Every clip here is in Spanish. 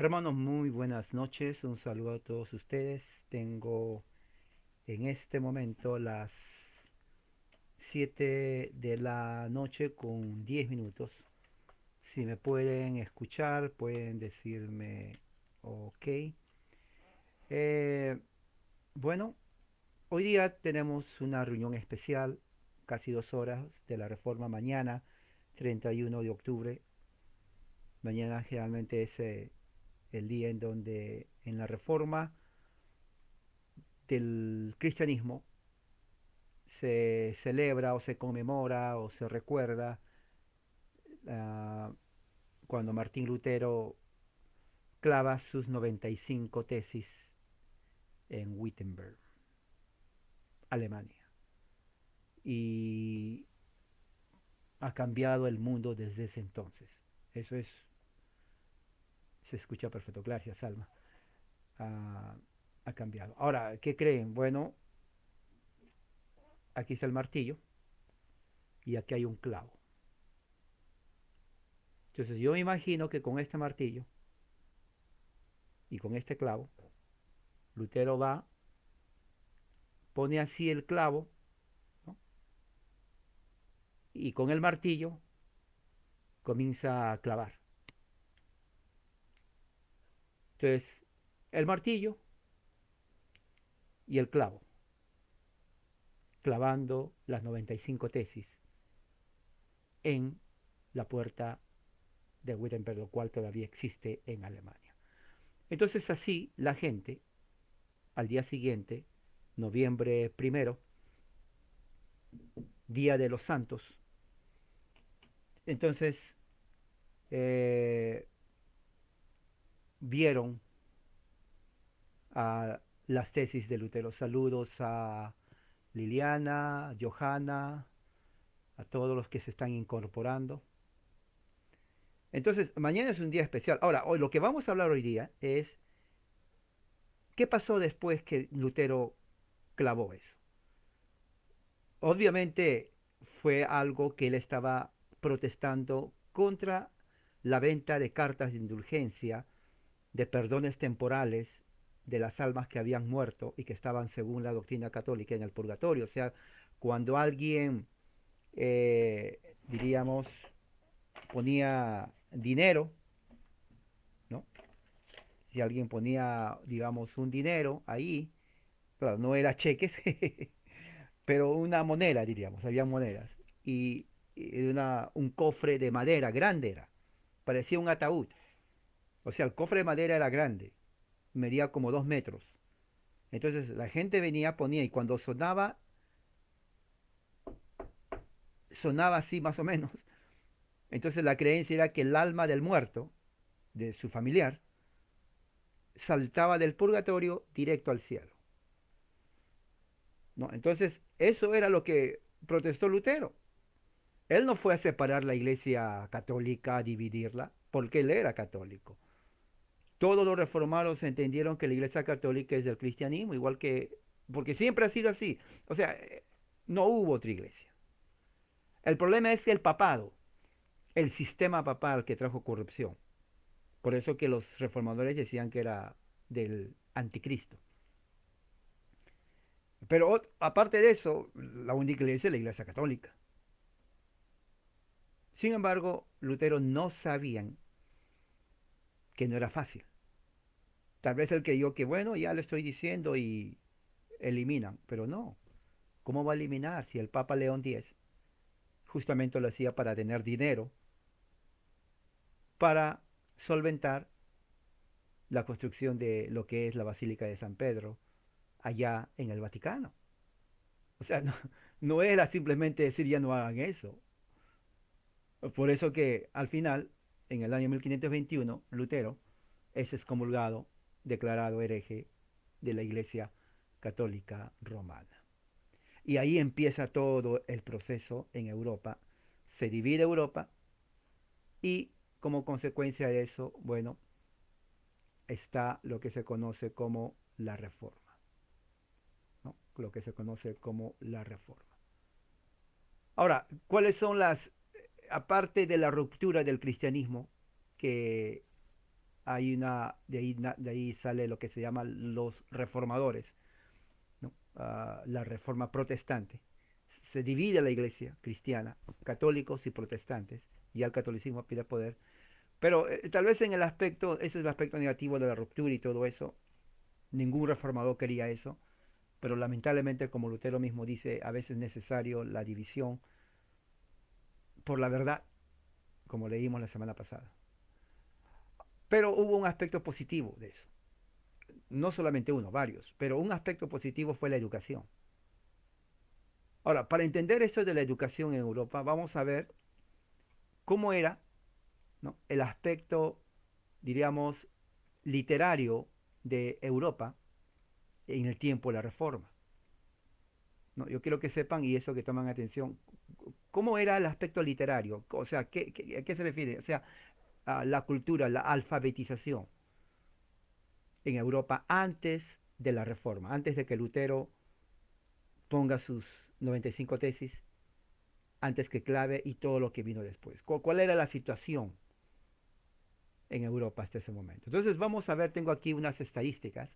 Hermanos, muy buenas noches. Un saludo a todos ustedes. Tengo en este momento las 7 de la noche con 10 minutos. Si me pueden escuchar, pueden decirme ok. Eh, bueno, hoy día tenemos una reunión especial, casi 2 horas, de la reforma mañana, 31 de octubre. Mañana generalmente es el día en donde en la reforma del cristianismo se celebra o se conmemora o se recuerda uh, cuando Martín Lutero clava sus 95 tesis en Wittenberg, Alemania. Y ha cambiado el mundo desde ese entonces. Eso es, se escucha perfecto, gracias Alma. Uh, ha cambiado. Ahora, ¿qué creen? Bueno, aquí está el martillo y aquí hay un clavo. Entonces yo me imagino que con este martillo y con este clavo, Lutero va, pone así el clavo, ¿no? Y con el martillo comienza a clavar. Entonces, el martillo y el clavo, clavando las 95 tesis en la puerta de Wittenberg, lo cual todavía existe en Alemania. Entonces así la gente, al día siguiente, noviembre 1, Día de los Santos, entonces eh, vieron a las tesis de Lutero. Saludos a Liliana, Johanna, a todos los que se están incorporando. Entonces, mañana es un día especial. Ahora, hoy lo que vamos a hablar hoy día es qué pasó después que Lutero clavó eso. Obviamente fue algo que él estaba protestando contra la venta de cartas de indulgencia, de perdones temporales de las almas que habían muerto y que estaban según la doctrina católica en el purgatorio. O sea, cuando alguien, diríamos, ponía dinero, ¿no? Si alguien ponía, digamos, un dinero ahí, claro, no era cheques, pero una moneda, diríamos, había monedas, y un cofre de madera, grande era, parecía un ataúd, o sea, el cofre de madera era grande, medía como 2 metros, entonces la gente venía, ponía, y cuando sonaba así más o menos, entonces la creencia era que el alma del muerto, de su familiar, saltaba del purgatorio directo al cielo. ¿No? Entonces, eso era lo que protestó Lutero. Él no fue a separar la iglesia católica, a dividirla, porque él era católico. Todos los reformados entendieron que la iglesia católica es del cristianismo, igual que, porque siempre ha sido así. O sea, no hubo otra iglesia. El problema es el papado, el sistema papal que trajo corrupción. Por eso que los reformadores decían que era del anticristo. Pero aparte de eso, la única iglesia es la iglesia católica. Sin embargo, Lutero no sabían que no era fácil. Tal vez él creyó que, bueno, ya le estoy diciendo y eliminan, pero no. ¿Cómo va a eliminar si el Papa León X justamente lo hacía para tener dinero, para solventar la construcción de lo que es la Basílica de San Pedro allá en el Vaticano? O sea, no, no era simplemente decir ya no hagan eso. Por eso que al final, en el año 1521, Lutero es excomulgado, declarado hereje de la Iglesia Católica Romana. Y ahí empieza todo el proceso en Europa. Se divide Europa y como consecuencia de eso, bueno, está lo que se conoce como la reforma, ¿no? Lo que se conoce como la reforma. Ahora, ¿cuáles son aparte de la ruptura del cristianismo, que de ahí sale lo que se llama los reformadores, ¿no? La reforma protestante. Se divide la iglesia cristiana, católicos y protestantes, y el catolicismo pide poder. Pero tal vez en el aspecto, ese es el aspecto negativo de la ruptura y todo eso, ningún reformador quería eso, pero lamentablemente, como Lutero mismo dice, a veces es necesario la división por la verdad, como leímos la semana pasada. Pero hubo un aspecto positivo de eso. No solamente uno, varios, pero un aspecto positivo fue la educación. Ahora, para entender esto de la educación en Europa, vamos a ver cómo era, ¿no?, el aspecto, diríamos, literario de Europa en el tiempo de la Reforma. ¿No? Yo quiero que sepan, y eso que toman atención, cómo era el aspecto literario, o sea, a qué se refiere? O sea, a la cultura, la alfabetización en Europa antes de la Reforma, antes de que Lutero ponga sus 95 tesis, antes que Clave y todo lo que vino después. ¿Cuál era la situación en Europa hasta ese momento? Entonces vamos a ver, tengo aquí unas estadísticas.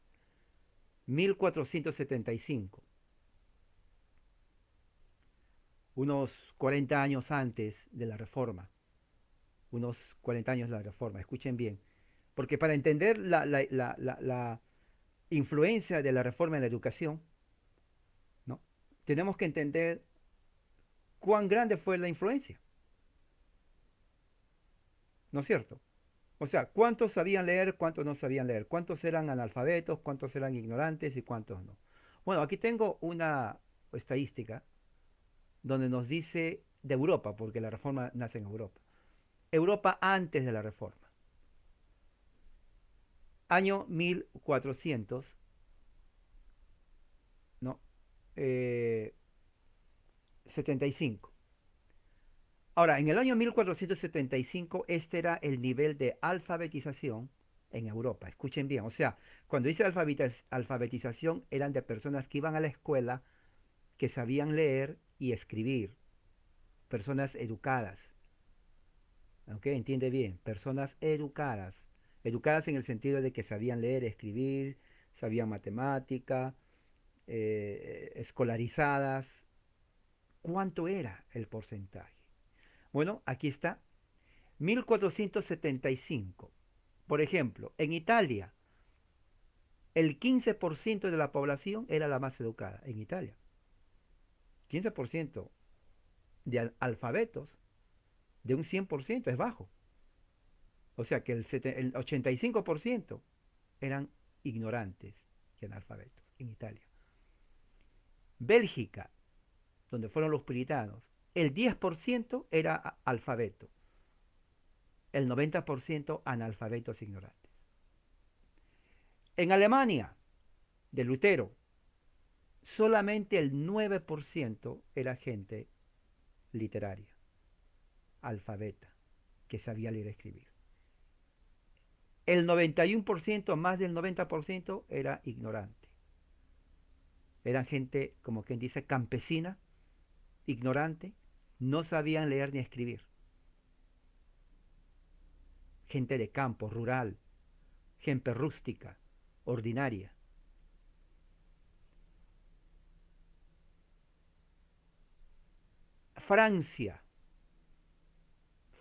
1475, unos 40 años antes de la Reforma, unos 40 años de la Reforma, escuchen bien, porque para entender la influencia de la Reforma en la educación, ¿no?, tenemos que entender cuán grande fue la influencia, ¿no es cierto? O sea, cuántos sabían leer, cuántos no sabían leer, cuántos eran analfabetos, cuántos eran ignorantes y cuántos no. Bueno, aquí tengo una estadística donde nos dice de Europa, porque la reforma nace en Europa. Europa antes de la reforma. Año 1400, ¿no? 75. Ahora, en el año 1475, este era el nivel de alfabetización en Europa. Escuchen bien, o sea, cuando dice alfabetización, eran de personas que iban a la escuela, que sabían leer y escribir, personas educadas. ¿Ok? Entiende bien, personas educadas. Educadas en el sentido de que sabían leer, escribir, sabían matemática, escolarizadas. ¿Cuánto era el porcentaje? Bueno, aquí está, 1475. Por ejemplo, en Italia, el 15% de la población era la más educada. En Italia, 15% de alfabetos de un 100% es bajo. O sea que el 85% eran ignorantes y analfabetos en Italia. Bélgica, donde fueron los puritanos, el 10% era alfabeto, el 90% analfabetos ignorantes. En Alemania, de Lutero, solamente el 9% era gente literaria, alfabeta, que sabía leer y escribir. El 91%, más del 90%, era ignorante. Eran gente, como quien dice, campesina, ignorante, no sabían leer ni escribir. Gente de campo, rural, gente rústica, ordinaria. Francia,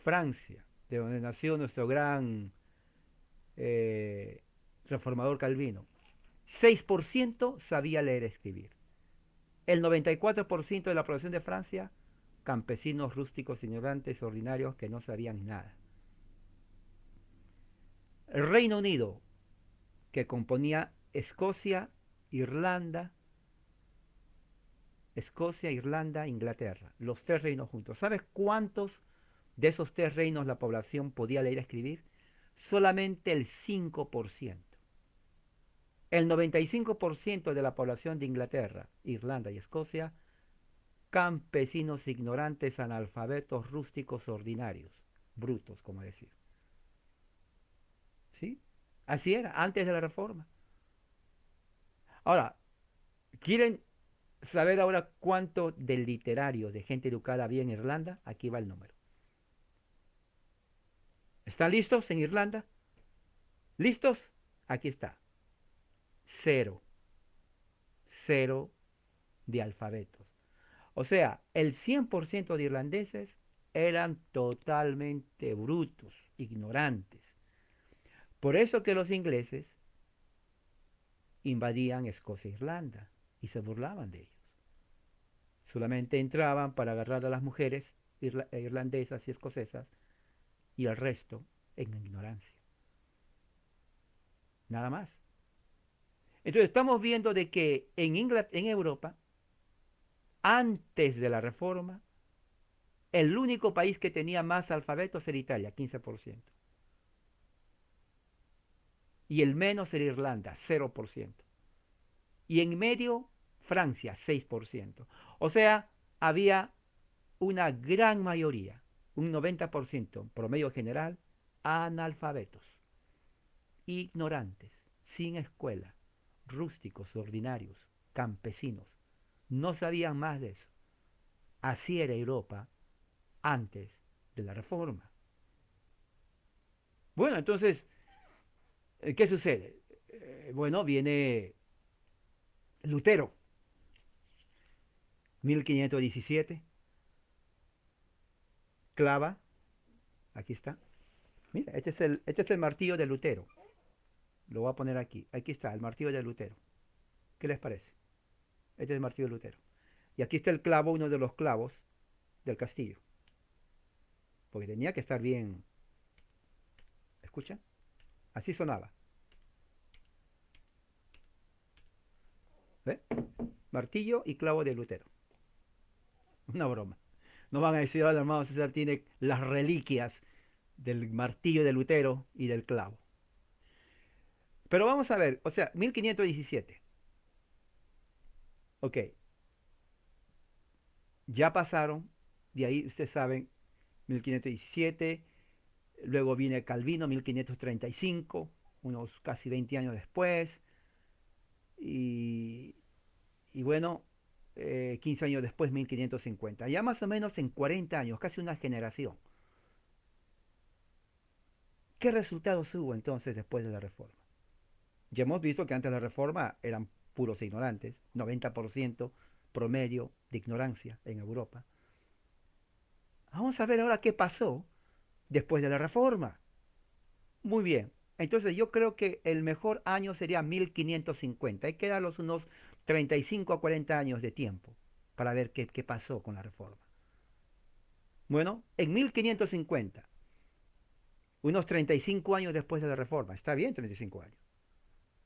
Francia, de donde nació nuestro gran eh, reformador Calvino, 6% sabía leer y escribir. El 94% de la población de Francia, campesinos, rústicos, ignorantes, ordinarios, que no sabían nada. El Reino Unido, que componía Escocia, Irlanda, Inglaterra, los tres reinos juntos. ¿Sabes cuántos de esos tres reinos la población podía leer y escribir? Solamente el 5%. El 95% de la población de Inglaterra, Irlanda y Escocia, campesinos ignorantes, analfabetos, rústicos, ordinarios, brutos, como decir. ¿Sí? Así era, antes de la reforma. Ahora, ¿quieren saber ahora cuánto de literarios, de gente educada había en Irlanda? Aquí va el número. ¿Están listos en Irlanda? ¿Listos? Aquí está. Cero. Cero de alfabetos. O sea, el 100% de irlandeses eran totalmente brutos, ignorantes. Por eso que los ingleses invadían Escocia e Irlanda y se burlaban de ellos. Solamente entraban para agarrar a las mujeres irlandesas y escocesas y al resto en ignorancia. Nada más. Entonces estamos viendo de que en Europa, antes de la reforma, el único país que tenía más alfabetos era Italia, 15%. Y el menos era Irlanda, 0%. Y en medio, Francia, 6%. O sea, había una gran mayoría, un 90% promedio general, analfabetos, ignorantes, sin escuela, rústicos, ordinarios, campesinos. No sabían más de eso. Así era Europa antes de la reforma. Bueno, entonces, ¿qué sucede? Bueno, viene Lutero, 1517, clava, aquí está. Mira, este es el martillo de Lutero. Lo voy a poner aquí. Aquí está, el martillo de Lutero. ¿Qué les parece? Este es el martillo de Lutero. Y aquí está el clavo, uno de los clavos del castillo. Porque tenía que estar bien. ¿Escuchan? Así sonaba. ¿Ve? Martillo y clavo de Lutero. Una broma. No van a decir, ahora hermano César tiene las reliquias del martillo de Lutero y del clavo. Pero vamos a ver, o sea, 1517. Ok, ya pasaron, de ahí ustedes saben, 1517, luego viene Calvino, 1535, unos casi 20 años después, y, y bueno, 15 años después, 1550. Ya más o menos en 40 años, casi una generación. ¿Qué resultados hubo entonces después de la reforma? Ya hemos visto que antes de la reforma eran puros ignorantes, 90% promedio de ignorancia en Europa. Vamos a ver ahora qué pasó después de la reforma. Muy bien, entonces yo creo que el mejor año sería 1550. Hay que darlos unos 35 a 40 años de tiempo para ver qué pasó con la reforma. Bueno, en 1550, unos 35 años después de la reforma, está bien 35 años.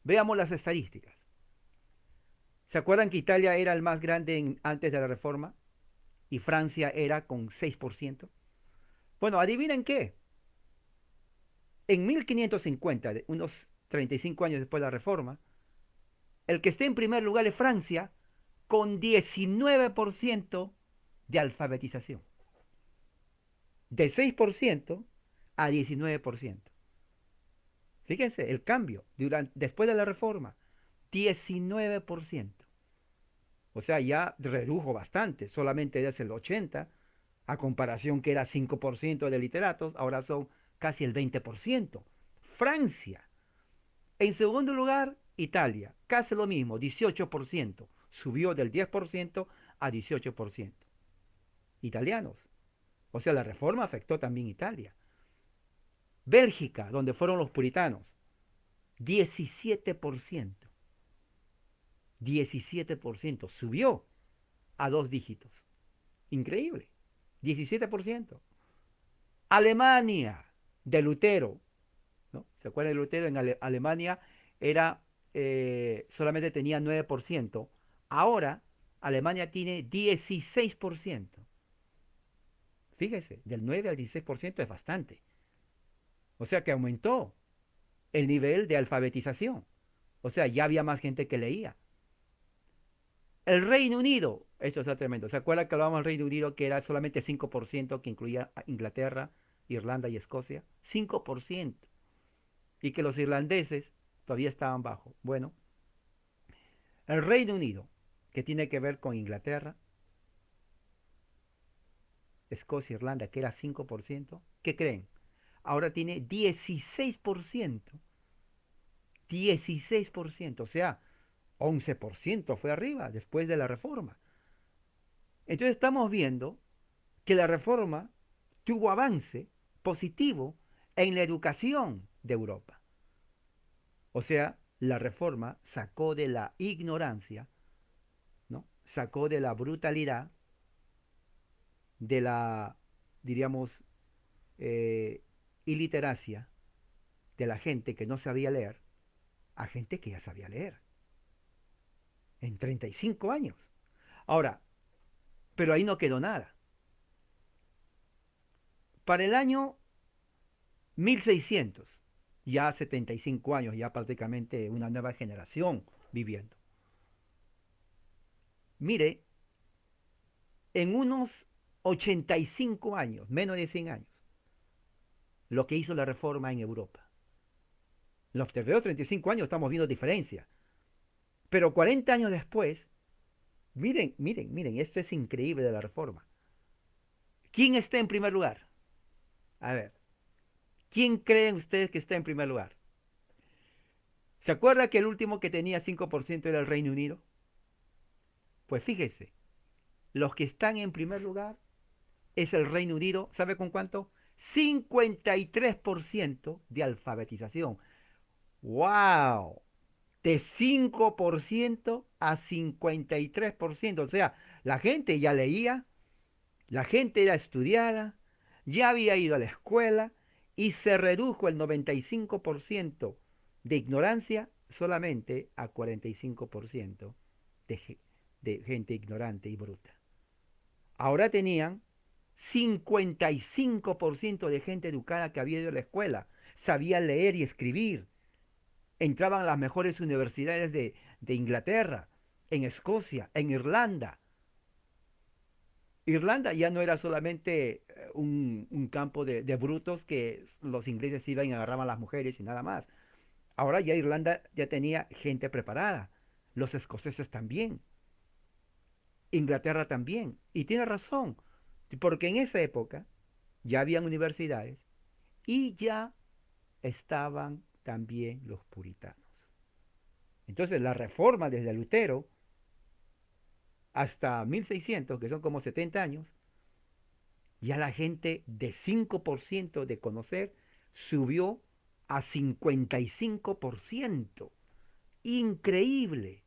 Veamos las estadísticas. ¿Se acuerdan que Italia era el más grande antes de la reforma y Francia era con 6%? Bueno, adivinen qué. En 1550, unos 35 años después de la reforma, el que esté en primer lugar es Francia con 19% de alfabetización. De 6% a 19%. Fíjense el cambio después de la reforma. 19%. O sea, ya redujo bastante. Solamente es el 80%, a comparación que era 5% de literatos, ahora son casi el 20%. Francia. En segundo lugar, Italia. Casi lo mismo, 18%. Subió del 10% a 18%. Italianos. O sea, la reforma afectó también Italia. Bélgica, donde fueron los puritanos, 17%. 17%. Subió a dos dígitos. Increíble. 17%. Alemania, de Lutero, ¿no? ¿Se acuerdan de Lutero? En Alemania era, solamente tenía 9%. Ahora Alemania tiene 16%. Fíjese, del 9 al 16% es bastante. O sea que aumentó el nivel de alfabetización. O sea, ya había más gente que leía. El Reino Unido, eso está tremendo. ¿Se acuerdan que hablábamos del Reino Unido que era solamente 5%, que incluía a Inglaterra, Irlanda y Escocia? 5%. Y que los irlandeses todavía estaban bajo. Bueno, el Reino Unido, que tiene que ver con Inglaterra, Escocia, Irlanda, que era 5%, ¿qué creen? Ahora tiene 16%. 16%, o sea, 11% fue arriba después de la reforma. Entonces estamos viendo que la reforma tuvo avance positivo en la educación de Europa. O sea, la reforma sacó de la ignorancia, ¿no? Sacó de la brutalidad, de la, diríamos, iliteracia de la gente que no sabía leer a gente que ya sabía leer en 35 años. Ahora, pero ahí no quedó nada. Para el año 1600, ya 75 años, ya prácticamente una nueva generación viviendo. Mire, en unos 85 años, menos de 100 años, lo que hizo la reforma en Europa. En los primeros 35 años estamos viendo diferencia. Pero 40 años después, miren, esto es increíble de la reforma. ¿Quién está en primer lugar? A ver, ¿quién creen ustedes que está en primer lugar? ¿Se acuerda que el último que tenía 5% era el Reino Unido? Pues fíjese, los que están en primer lugar es el Reino Unido, ¿sabe con cuánto? 53% de alfabetización. ¡Wow! De 5% a 53%. O sea, la gente ya leía, la gente era estudiada, ya había ido a la escuela y se redujo el 95% de ignorancia solamente a 45% de, de gente ignorante y bruta. Ahora tenían 55% de gente educada que había ido a la escuela, sabía leer y escribir, entraban a las mejores universidades de Inglaterra, en Escocia, en Irlanda. Irlanda ya no era solamente un campo de brutos que los ingleses iban y agarraban a las mujeres y nada más. Ahora ya Irlanda ya tenía gente preparada, los escoceses también, Inglaterra también. Y tiene razón, porque en esa época ya habían universidades y ya estaban también los puritanos. Entonces la reforma desde Lutero hasta 1600, que son como 70 años, ya la gente de 5% de conocer subió a 55%. Increíble,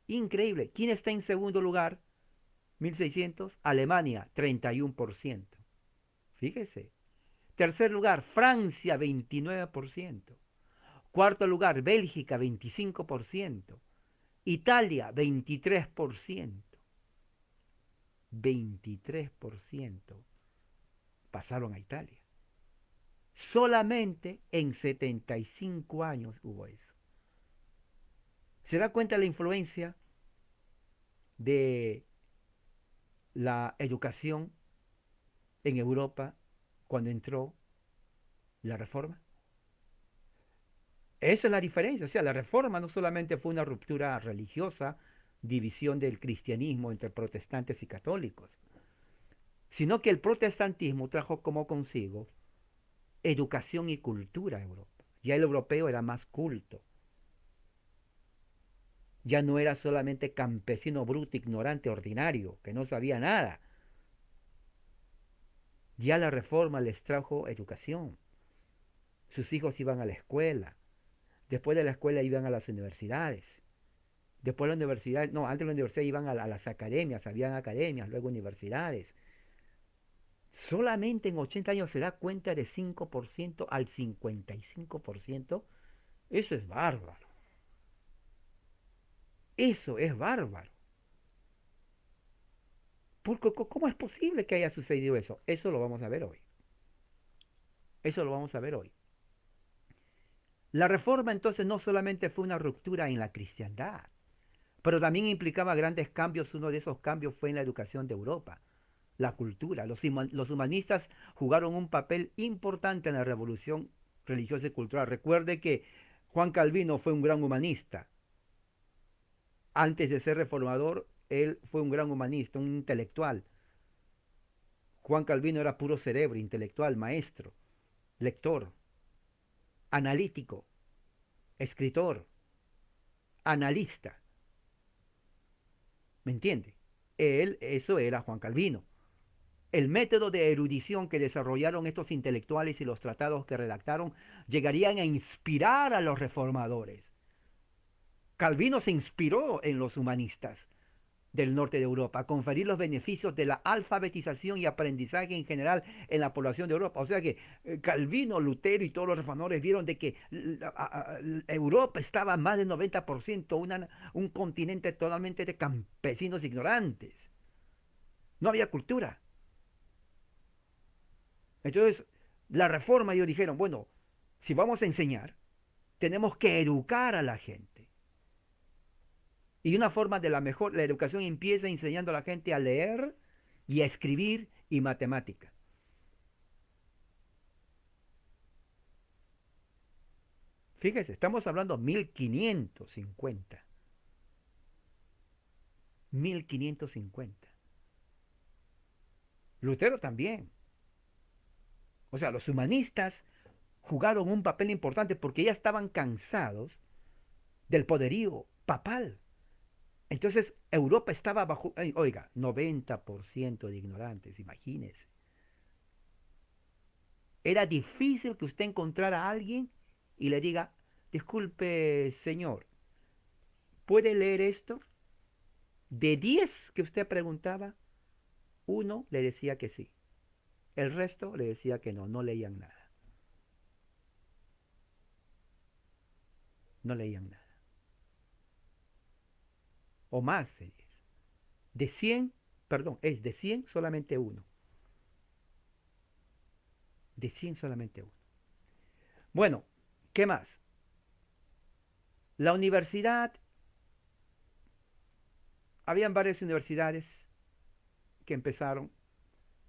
increíble. ¿Quién está en segundo lugar? 1600, Alemania, 31%. Fíjese. Tercer lugar, Francia, 29%. Cuarto lugar, Bélgica, 25%. Italia, 23%. 23% pasaron a Italia. Solamente en 75 años hubo eso. ¿Se da cuenta la influencia de la educación en Europa cuando entró la reforma? Esa es la diferencia. O sea, la reforma no solamente fue una ruptura religiosa, división del cristianismo entre protestantes y católicos, sino que el protestantismo trajo como consigo educación y cultura a Europa. Ya el europeo era más culto. Ya no era solamente campesino bruto, ignorante, ordinario, que no sabía nada. Ya la reforma les trajo educación. Sus hijos iban a la escuela. Después de la escuela iban a las universidades. Después de la universidad, no, antes de la universidad iban a las academias, habían academias, luego universidades. Solamente en 80 años se da cuenta de 5% al 55%. Eso es bárbaro. Eso es bárbaro. Porque, ¿cómo es posible que haya sucedido eso? Eso lo vamos a ver hoy. Eso lo vamos a ver hoy. La reforma entonces no solamente fue una ruptura en la cristiandad, pero también implicaba grandes cambios. Uno de esos cambios fue en la educación de Europa, la cultura. Los humanistas jugaron un papel importante en la revolución religiosa y cultural. Recuerde que Juan Calvino fue un gran humanista. Antes de ser reformador, él fue un gran humanista, un intelectual. Juan Calvino era puro cerebro, intelectual, maestro, lector, analítico. escritor, analista, ¿me entiende? Eso era Juan Calvino. El método de erudición que desarrollaron estos intelectuales y los tratados que redactaron llegarían a inspirar a los reformadores. Calvino se inspiró en los humanistas del norte de Europa, a conferir los beneficios de la alfabetización y aprendizaje en general en la población de Europa. O sea que Calvino, Lutero y todos los reformadores vieron de que Europa estaba más del 90% un continente totalmente de campesinos ignorantes. No había cultura. Entonces, la reforma, ellos dijeron, bueno, si vamos a enseñar, tenemos que educar a la gente. Y una forma de la educación empieza enseñando a la gente a leer y a escribir y matemática. Fíjese, estamos hablando 1550. 1550. Lutero también. O sea, los humanistas jugaron un papel importante porque ya estaban cansados del poderío papal. Entonces, Europa estaba bajo, oiga, 90% de ignorantes, imagínese. Era difícil que usted encontrara a alguien y le diga, disculpe, señor, ¿puede leer esto? De 10 que usted preguntaba, uno le decía que sí. El resto le decía que no, no leían nada. No leían nada. O más se dice. De 100, perdón, es de 100 solamente uno. De 100 solamente uno. Bueno, ¿qué más? La universidad, habían varias universidades que empezaron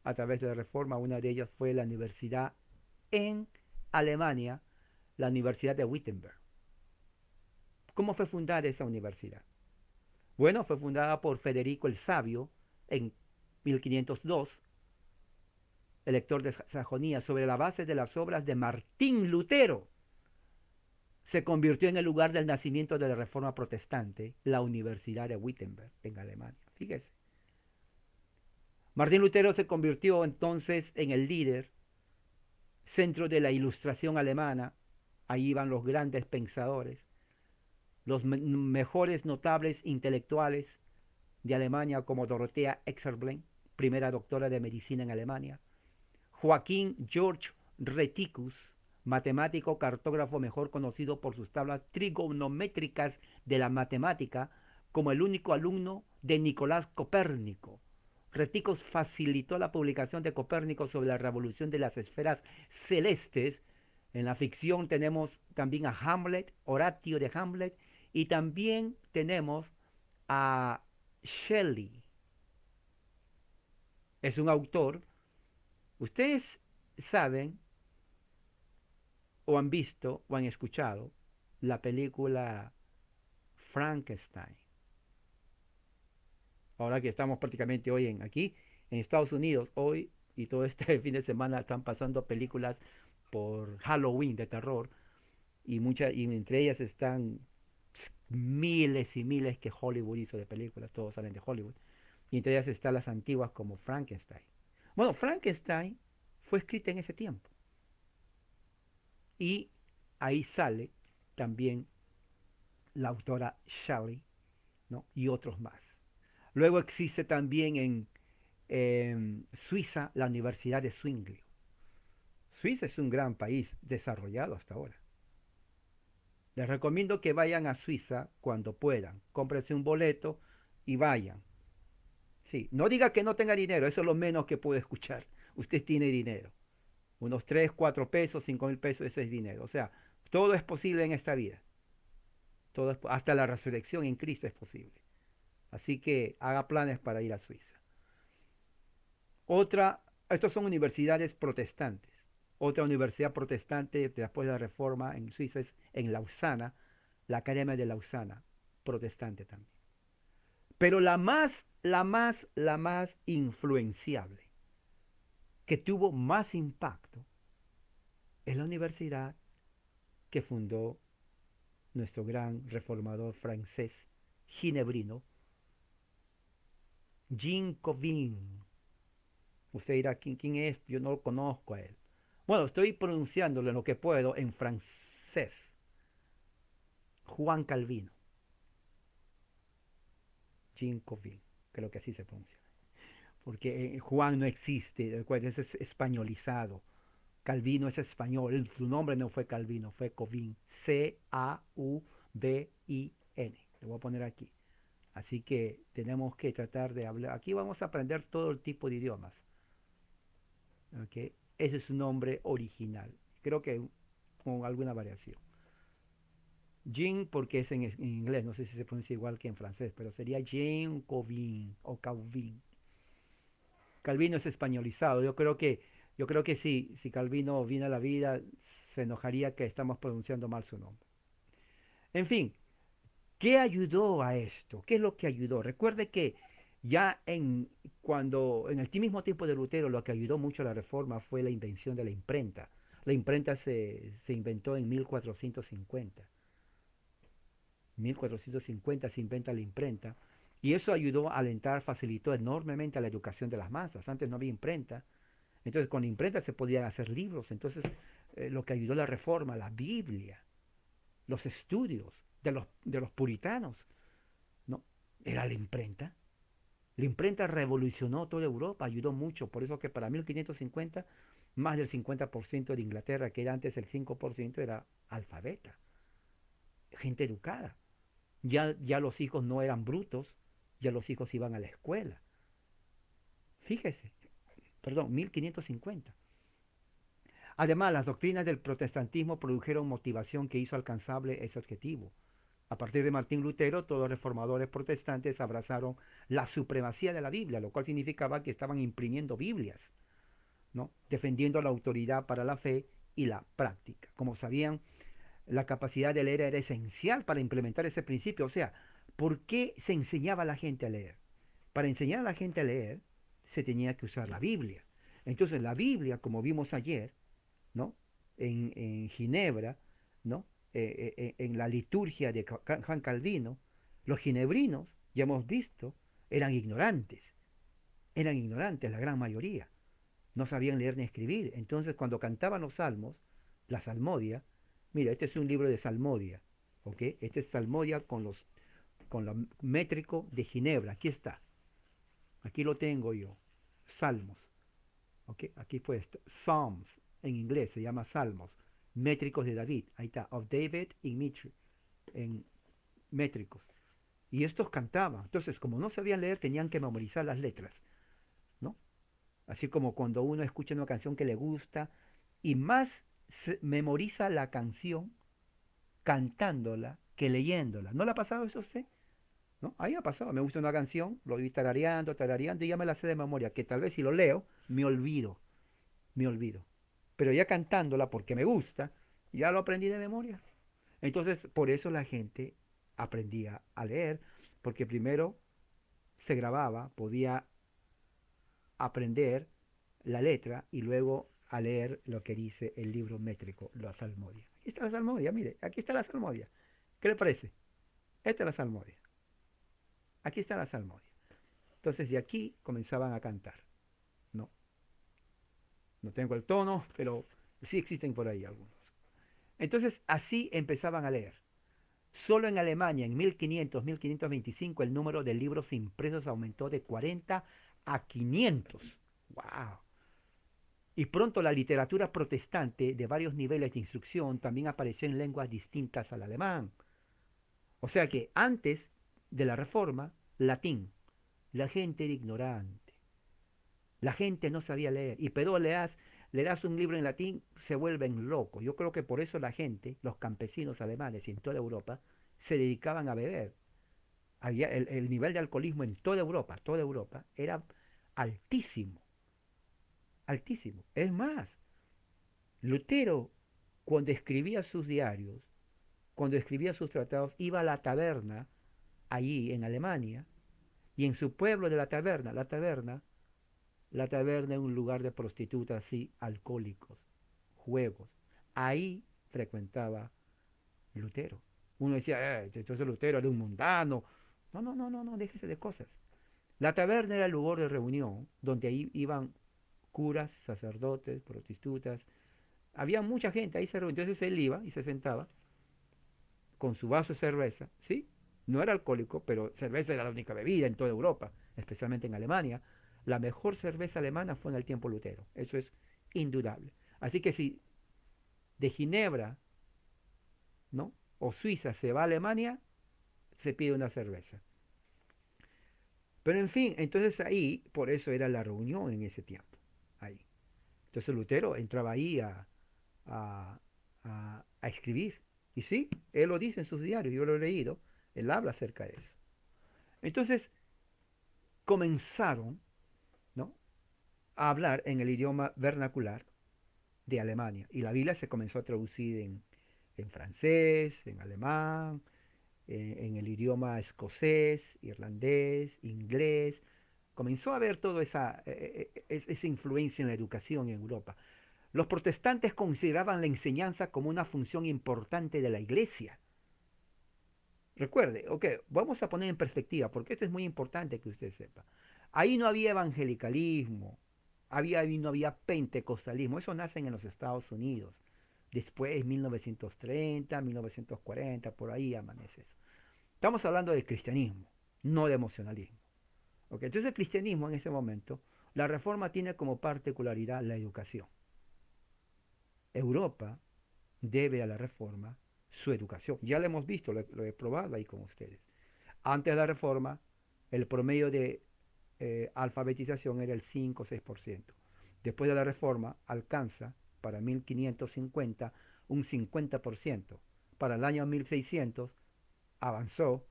a través de la reforma. Una de ellas fue la universidad en Alemania, la Universidad de Wittenberg. ¿Cómo fue fundada esa universidad? Bueno, fue fundada por Federico el Sabio en 1502, elector de Sajonia, sobre la base de las obras de Martín Lutero. Se convirtió en el lugar del nacimiento de la Reforma Protestante, la Universidad de Wittenberg, en Alemania. Fíjese. Martín Lutero se convirtió entonces en el líder, centro de la Ilustración alemana. Ahí iban los grandes pensadores, los mejores notables intelectuales de Alemania, como Dorothea Exerblen, primera doctora de medicina en Alemania, Joaquín George Reticus, matemático cartógrafo mejor conocido por sus tablas trigonométricas de la matemática, como el único alumno de Nicolás Copérnico. Reticus facilitó la publicación de Copérnico sobre la revolución de las esferas celestes. En la ficción tenemos también a Hamlet, Horatio de Hamlet, y también tenemos a Shelley. Es un autor. Ustedes saben o han visto o han escuchado la película Frankenstein. Ahora que estamos prácticamente hoy aquí en Estados Unidos, hoy y todo este fin de semana están pasando películas por Halloween de terror y entre ellas están miles y miles que Hollywood hizo de películas, todos salen de Hollywood. Y entre ellas están las antiguas como Frankenstein. Bueno, Frankenstein fue escrita en ese tiempo. Y ahí sale también la autora Shelley, ¿no? Y otros más. Luego existe también en Suiza la Universidad de Zwinglio. Suiza es un gran país desarrollado hasta ahora. Les recomiendo que vayan a Suiza cuando puedan. Cómprense un boleto y vayan. Sí, no diga que no tenga dinero, eso es lo menos que puedo escuchar. Usted tiene dinero. Unos 3, 4 pesos, 5.000 pesos, ese es dinero. O sea, todo es posible en esta vida. Hasta la resurrección en Cristo es posible. Así que haga planes para ir a Suiza. Estas son universidades protestantes. Otra universidad protestante después de la Reforma en Suiza es en Lausana, la Academia de Lausana, protestante también. Pero la más influenciable, que tuvo más impacto, es la universidad que fundó nuestro gran reformador francés ginebrino, Jean Calvin. Usted dirá, ¿quién es? Yo no lo conozco a él. Bueno, estoy pronunciándolo en lo que puedo en francés. Juan Calvino, Jean Calvin, creo que así se pronuncia. Porque Juan no existe, es españolizado. Calvino es español, su nombre no fue Calvino, fue Calvin, Cauvin. Lo voy a poner aquí. Así que tenemos que tratar de hablar. Aquí vamos a aprender todo el tipo de idiomas. ¿Okay? Ese es su nombre original. Creo que con alguna variación. Jean porque es en inglés, no sé si se pronuncia igual que en francés, pero sería Jean Calvin o Calvin. Calvino es españolizado. Yo creo que sí, si Calvino viene a la vida, se enojaría que estamos pronunciando mal su nombre. En fin, ¿qué ayudó a esto? ¿Qué es lo que ayudó? Recuerde que ya en el mismo tiempo de Lutero, lo que ayudó mucho a la reforma fue la invención de la imprenta. La imprenta se inventó en 1450. 1450 se inventa la imprenta y eso ayudó a alentar, facilitó enormemente a la educación de las masas. Antes no había imprenta, entonces con la imprenta se podían hacer libros. Entonces lo que ayudó a la reforma, la Biblia, los estudios de los puritanos, ¿no? Era la imprenta. La imprenta revolucionó toda Europa, ayudó mucho, por eso que para 1550 más del 50% de Inglaterra, que era antes el 5%, era alfabeta, gente educada. Ya los hijos no eran brutos, ya los hijos iban a la escuela. Fíjese, perdón, 1550. Además, las doctrinas del protestantismo produjeron motivación que hizo alcanzable ese objetivo. A partir de Martín Lutero, todos los reformadores protestantes abrazaron la supremacía de la Biblia, lo cual significaba que estaban imprimiendo Biblias, ¿no? Defendiendo la autoridad para la fe y la práctica. Como sabían, la capacidad de leer era esencial para implementar ese principio. O sea, ¿por qué se enseñaba a la gente a leer? Para enseñar a la gente a leer, se tenía que usar la Biblia. Entonces, la Biblia, como vimos ayer, ¿no? En Ginebra, ¿no? En la liturgia de Juan Calvino, los ginebrinos, ya hemos visto, eran ignorantes la gran mayoría, no sabían leer ni escribir. Entonces, cuando cantaban los salmos, la salmodia, mira, este es un libro de salmodia, ¿ok? Este es salmodia con lo métrico de Ginebra, aquí está, aquí lo tengo yo, salmos, ¿ok? Aquí pues, Psalms, en inglés se llama salmos, métricos de David, ahí está, of David en métricos. Y estos cantaban, entonces como no sabían leer tenían que memorizar las letras, ¿no? Así como cuando uno escucha una canción que le gusta y más se memoriza la canción cantándola que leyéndola. ¿No le ha pasado eso a usted? ¿No? A mí me ha pasado, me gusta una canción, lo voy tarareando, tarareando y ya me la sé de memoria, que tal vez si lo leo me olvido. Pero ya cantándola porque me gusta, ya lo aprendí de memoria. Entonces, por eso la gente aprendía a leer, porque primero se grababa, podía aprender la letra y luego a leer lo que dice el libro métrico, la salmodia. Aquí está la salmodia, mire, aquí está la salmodia. ¿Qué le parece? Esta es la salmodia. Aquí está la salmodia. Entonces de aquí comenzaban a cantar. No, no tengo el tono, pero sí existen por ahí algunos. Entonces así empezaban a leer. Solo en Alemania, en 1500-1525, el número de libros impresos aumentó de 40 a 500. ¡Wow! Y pronto la literatura protestante de varios niveles de instrucción también apareció en lenguas distintas al alemán. O sea que antes de la Reforma, latín, la gente era ignorante, la gente no sabía leer, y pero le das un libro en latín, se vuelven locos. Yo creo que por eso la gente, los campesinos alemanes y en toda Europa, se dedicaban a beber. El nivel de alcoholismo en toda Europa, era altísimo, altísimo. Es más, Lutero, cuando escribía sus diarios, cuando escribía sus tratados, iba a la taberna, allí en Alemania, y en su pueblo de la taberna es un lugar de prostitutas y alcohólicos, juegos. Ahí frecuentaba Lutero. Uno decía, entonces Lutero era un mundano. No, no, no, no, no, déjese de cosas. La taberna era el lugar de reunión donde ahí iban curas, sacerdotes, prostitutas. Había mucha gente, ahí se reunía. Entonces él iba y se sentaba con su vaso de cerveza, ¿sí? No era alcohólico, pero cerveza era la única bebida en toda Europa, especialmente en Alemania. La mejor cerveza alemana fue en el tiempo Lutero, eso es indudable. Así que si de Ginebra, ¿no? O Suiza se va a Alemania, se pide una cerveza. Pero en fin, entonces ahí, por eso era la reunión en ese tiempo, ahí. Entonces Lutero entraba ahí a, a escribir. Y sí, él lo dice en sus diarios, yo lo he leído, él habla acerca de eso. Entonces comenzaron, ¿no?, a hablar en el idioma vernacular de Alemania. Y la Biblia se comenzó a traducir en francés, en alemán, en el idioma escocés, irlandés, inglés. Comenzó a haber toda esa influencia en la educación en Europa. Los protestantes consideraban la enseñanza como una función importante de la iglesia. Recuerde, ok, vamos a poner en perspectiva, porque esto es muy importante que usted sepa. Ahí no había evangelicalismo, no había pentecostalismo, eso nace en los Estados Unidos. Después, 1930, 1940, por ahí amanece eso. Estamos hablando del cristianismo, no de emocionalismo. Ok, entonces el cristianismo en ese momento, la reforma tiene como particularidad la educación. Europa debe a la reforma su educación. Ya lo hemos visto, lo he probado ahí con ustedes. Antes de la reforma, el promedio de alfabetización era el 5 o 6%. Después de la reforma, alcanza para 1550 un 50%. Para el año 1600 avanzó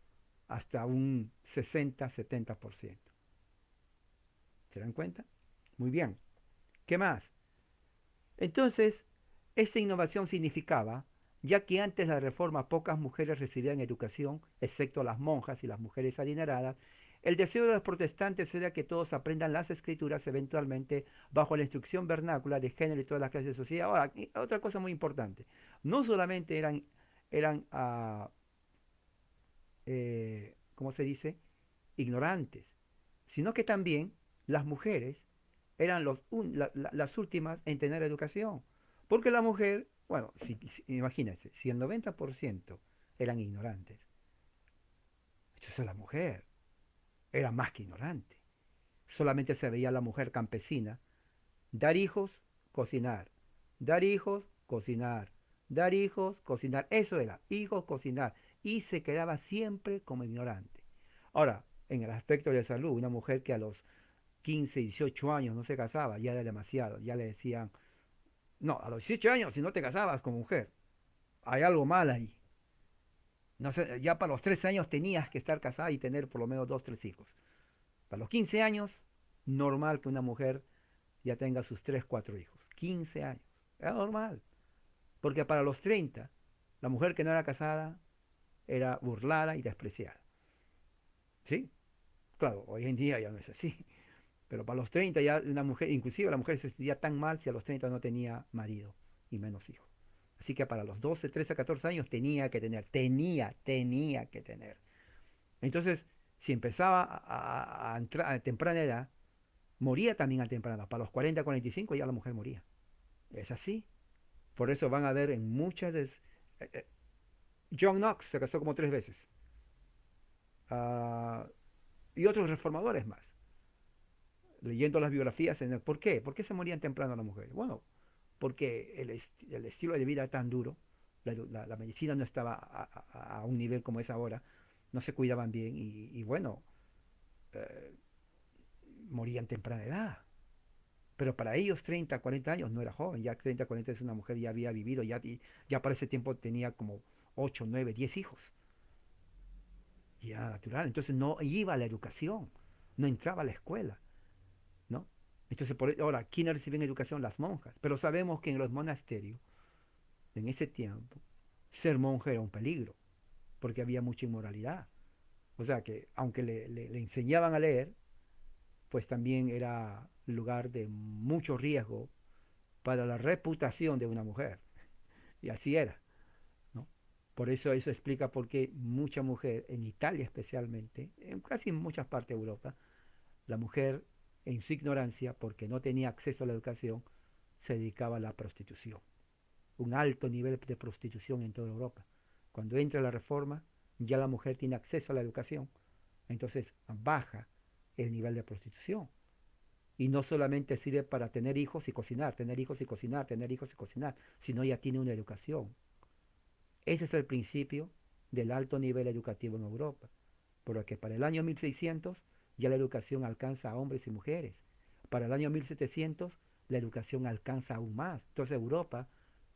hasta un 60-70%. ¿Se dan cuenta? Muy bien. ¿Qué más? Entonces, esta innovación significaba, ya que antes de la reforma pocas mujeres recibían educación, excepto las monjas y las mujeres adineradas, el deseo de los protestantes era que todos aprendan las escrituras eventualmente bajo la instrucción vernácula de género y todas las clases de sociedad. Ahora, otra cosa muy importante, no solamente eran ¿cómo se dice?, ignorantes, sino que también las mujeres eran las últimas en tener educación. Porque la mujer, bueno, imagínense, si el 90% eran ignorantes, entonces la mujer era más que ignorante. Solamente se veía la mujer campesina dar hijos, cocinar, dar hijos, cocinar, dar hijos, cocinar. Eso era, hijos, cocinar. Y se quedaba siempre como ignorante. Ahora, en el aspecto de salud, una mujer que a los 15, 18 años no se casaba, ya era demasiado. Ya le decían, no, a los 18 años, si no te casabas con mujer, hay algo mal ahí. No sé, ya para los 13 años tenías que estar casada y tener por lo menos 2, 3 hijos. Para los 15 años, normal que una mujer ya tenga sus 3, 4 hijos. 15 años. Era normal. Porque para los 30, la mujer que no era casada era burlada y despreciada. ¿Sí? Claro, hoy en día ya no es así. Pero para los 30 ya una mujer, inclusive la mujer se sentía tan mal si a los 30 no tenía marido y menos hijos. Así que para los 12, 13, 14 años tenía que tener. Entonces, si empezaba a entrar a temprana edad, moría también a temprana edad. Para los 40, 45 ya la mujer moría. Es así. Por eso van a ver en muchas de... John Knox se casó como 3 veces. Ah, y otros reformadores más. Leyendo las biografías, ¿por qué? ¿Por qué se morían temprano las mujeres? Bueno, porque el estilo de vida era tan duro, la medicina no estaba a un nivel como es ahora, no se cuidaban bien y bueno, eh, morían temprana edad. Pero para ellos 30, 40 años no era joven, ya 30, 40 es una mujer, ya había vivido, ya para ese tiempo tenía como 8, 9, 10 hijos. Ya natural, entonces no iba a la educación, no entraba a la escuela, ¿no? Entonces, ahora, ¿quiénes reciben educación? Las monjas. Pero sabemos que en los monasterios, en ese tiempo, ser monje era un peligro, porque había mucha inmoralidad. O sea que, aunque le enseñaban a leer, pues también era lugar de mucho riesgo para la reputación de una mujer. Y así era, ¿no? Por eso explica por qué mucha mujer, en Italia especialmente, en casi muchas partes de Europa, la mujer en su ignorancia, porque no tenía acceso a la educación, se dedicaba a la prostitución. Un alto nivel de prostitución en toda Europa. Cuando entra la reforma, ya la mujer tiene acceso a la educación, entonces baja el nivel de prostitución. Y no solamente sirve para tener hijos y cocinar, tener hijos y cocinar, tener hijos y cocinar, sino ya tiene una educación. Ese es el principio del alto nivel educativo en Europa, por lo que para el año 1600 ya la educación alcanza a hombres y mujeres. Para el año 1700 la educación alcanza aún más. Entonces Europa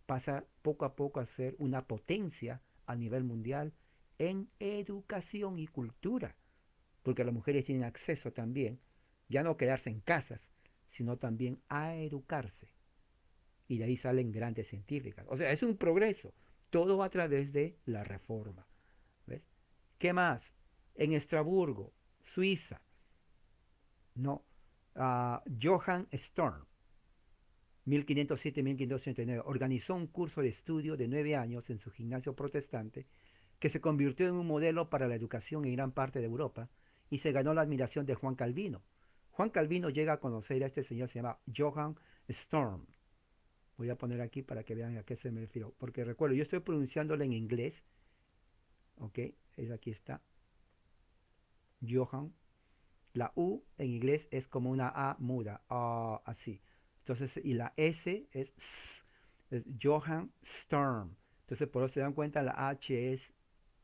pasa poco a poco a ser una potencia a nivel mundial en educación y cultura, porque las mujeres tienen acceso también, ya no a quedarse en casas, sino también a educarse. Y de ahí salen grandes científicas. O sea, es un progreso, todo a través de la reforma. ¿Ves? ¿Qué más? En Estrasburgo, Suiza, no, Johann Storm, 1507-1589, organizó un curso de estudio de 9 años en su gimnasio protestante que se convirtió en un modelo para la educación en gran parte de Europa y se ganó la admiración de Juan Calvino. Juan Calvino llega a conocer a este señor, se llama Johann Storm. Voy a poner aquí para que vean a qué se me refiero, porque recuerdo, yo estoy pronunciándolo en inglés, ok, aquí está, Johann. La U en inglés es como una A muda, así. Entonces, y la es Johann Storm. Entonces, por eso se dan cuenta, la H es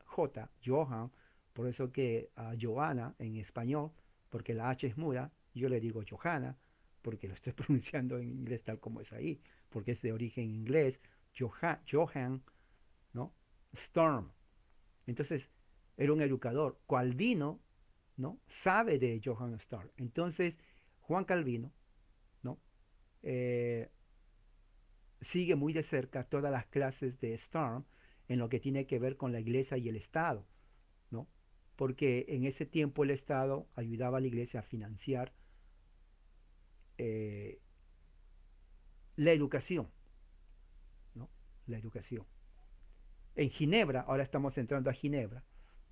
J, Johann. Por eso que a Johanna en español, porque la H es muda, yo le digo Johanna, porque lo estoy pronunciando en inglés tal como es ahí, porque es de origen inglés, Johann, ¿no? Storm. Entonces, era un educador. Calvino, ¿no? Sabe de Johann Storm. Entonces, Juan Calvino, ¿no? Eh, sigue muy de cerca todas las clases de Storm en lo que tiene que ver con la iglesia y el Estado, ¿no? Porque en ese tiempo el Estado ayudaba a la iglesia a financiar eh, la educación, ¿no? La educación. En Ginebra, ahora estamos entrando a Ginebra,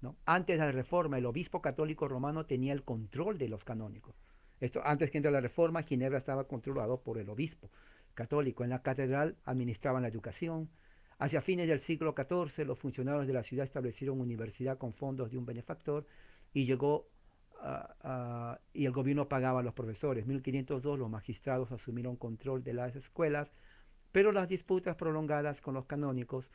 ¿no? Antes de la reforma, el obispo católico romano tenía el control de los canónicos. Esto, antes que entre la reforma, Ginebra estaba controlado por el obispo católico. En la catedral administraban la educación. Hacia fines del siglo XIV, los funcionarios de la ciudad establecieron una universidad con fondos de un benefactor y llegó y el gobierno pagaba a los profesores. En 1502 los magistrados asumieron control de las escuelas, pero las disputas prolongadas con los canónicos,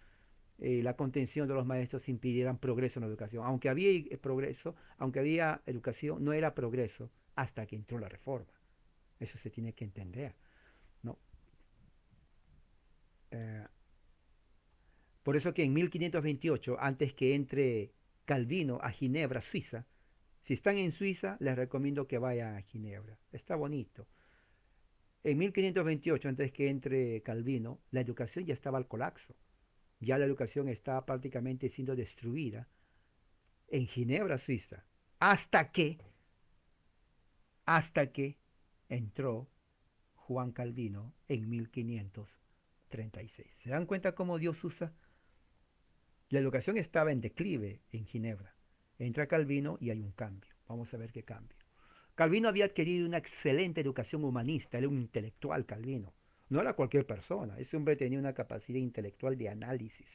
la contención de los maestros impidieran progreso en la educación. Aunque había progreso, aunque había educación, no era progreso hasta que entró la reforma. Eso se tiene que entender, ¿no? Eh, por eso que en 1528, antes que entre Calvino a Ginebra, Suiza, si están en Suiza, les recomiendo que vayan a Ginebra. Está bonito. En 1528, antes que entre Calvino, la educación ya estaba al colapso. Ya la educación está prácticamente siendo destruida en Ginebra, Suiza, hasta que, hasta que entró Juan Calvino en 1536. ¿Se dan cuenta cómo Dios usa? La educación estaba en declive en Ginebra. Entra Calvino y hay un cambio. Vamos a ver qué cambio. Calvino había adquirido una excelente educación humanista, era un intelectual Calvino. No era cualquier persona, ese hombre tenía una capacidad intelectual de análisis,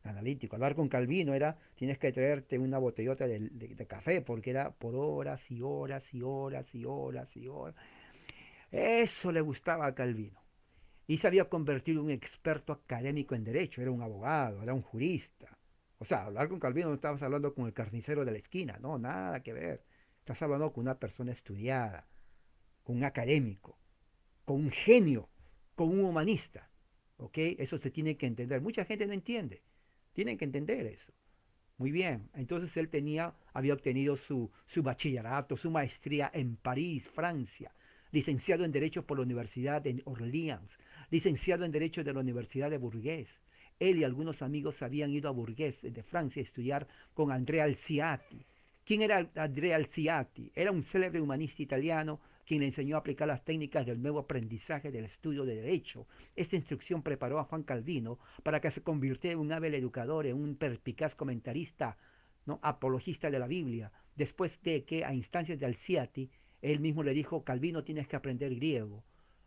analítico. Hablar con Calvino era, tienes que traerte una botellota de café, porque era por horas y horas y horas y horas y horas. Eso le gustaba a Calvino. Y se había convertido en un experto académico en derecho, era un abogado, era un jurista. O sea, hablar con Calvino no estabas hablando con el carnicero de la esquina, no, nada que ver. Estás hablando con una persona estudiada, con un académico, con un genio, con un humanista. ¿Ok? Eso se tiene que entender. Mucha gente no entiende. Tienen que entender eso. Muy bien. Entonces él había obtenido su bachillerato, su maestría en París, Francia, licenciado en Derecho por la Universidad de Orleans, licenciado en Derecho de la Universidad de Bourges. Él y algunos amigos habían ido a Bourges, de Francia, a estudiar con Andrea Alciati. ¿Quién era Andrea Alciati? Era un célebre humanista italiano quien le enseñó a aplicar las técnicas del nuevo aprendizaje del estudio de derecho. Esta instrucción preparó a Juan Calvino para que se convirtiera en un hábil educador, en un perspicaz comentarista, ¿no?, apologista de la Biblia, después de que, a instancias de Alciati, él mismo le dijo: Calvino, tienes que aprender griego.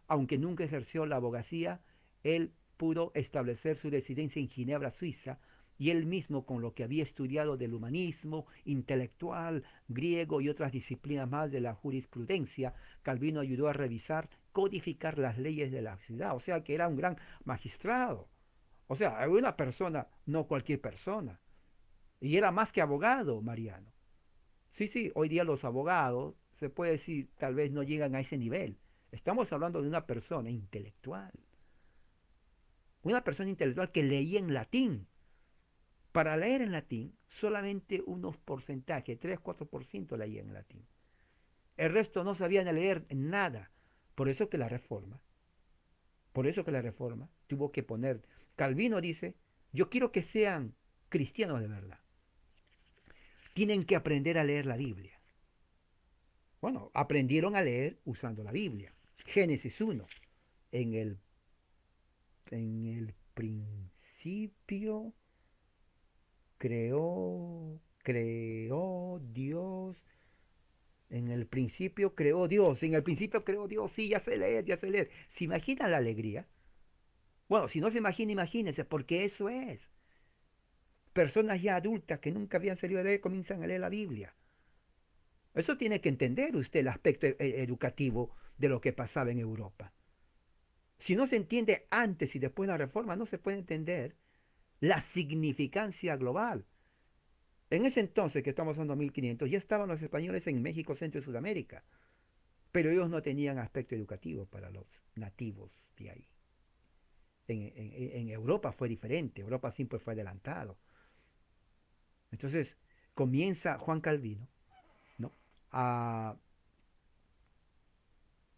Aunque nunca ejerció la abogacía, él pudo establecer su residencia en Ginebra, Suiza, y él mismo, con lo que había estudiado del humanismo intelectual, griego y otras disciplinas más de la jurisprudencia, Calvino ayudó a revisar, codificar las leyes de la ciudad. O sea que era un gran magistrado. O sea, era una persona, no cualquier persona. Y era más que abogado, Mariano. Sí, sí, hoy día los abogados, se puede decir, tal vez no llegan a ese nivel. Estamos hablando de una persona intelectual que leía en latín. Para leer en latín, solamente unos porcentajes, 3-4% leía en latín. El resto no sabían leer nada. Por eso que la reforma, por eso que la reforma tuvo que poner, Calvino dice: yo quiero que sean cristianos de verdad. Tienen que aprender a leer la Biblia. Bueno, aprendieron a leer usando la Biblia. Génesis 1, en el, en el principio creó Dios, en el principio creó Dios, en el principio creó Dios, sí, ya sé leer, ya sé leer. ¿Se imaginan la alegría? Bueno, si no se imagina, imagínense, porque eso es. Personas ya adultas que nunca habían salido a leer comienzan a leer la Biblia. Eso tiene que entender usted el aspecto educativo de lo que pasaba en Europa. Si no se entiende antes y después de la reforma, no se puede entender la significancia global. En ese entonces, que estamos hablando de 1500, ya estaban los españoles en México, Centro y Sudamérica, pero ellos no tenían aspecto educativo para los nativos de ahí. En Europa fue diferente, Europa siempre fue adelantado. Entonces comienza Juan Calvino, ¿no?, a,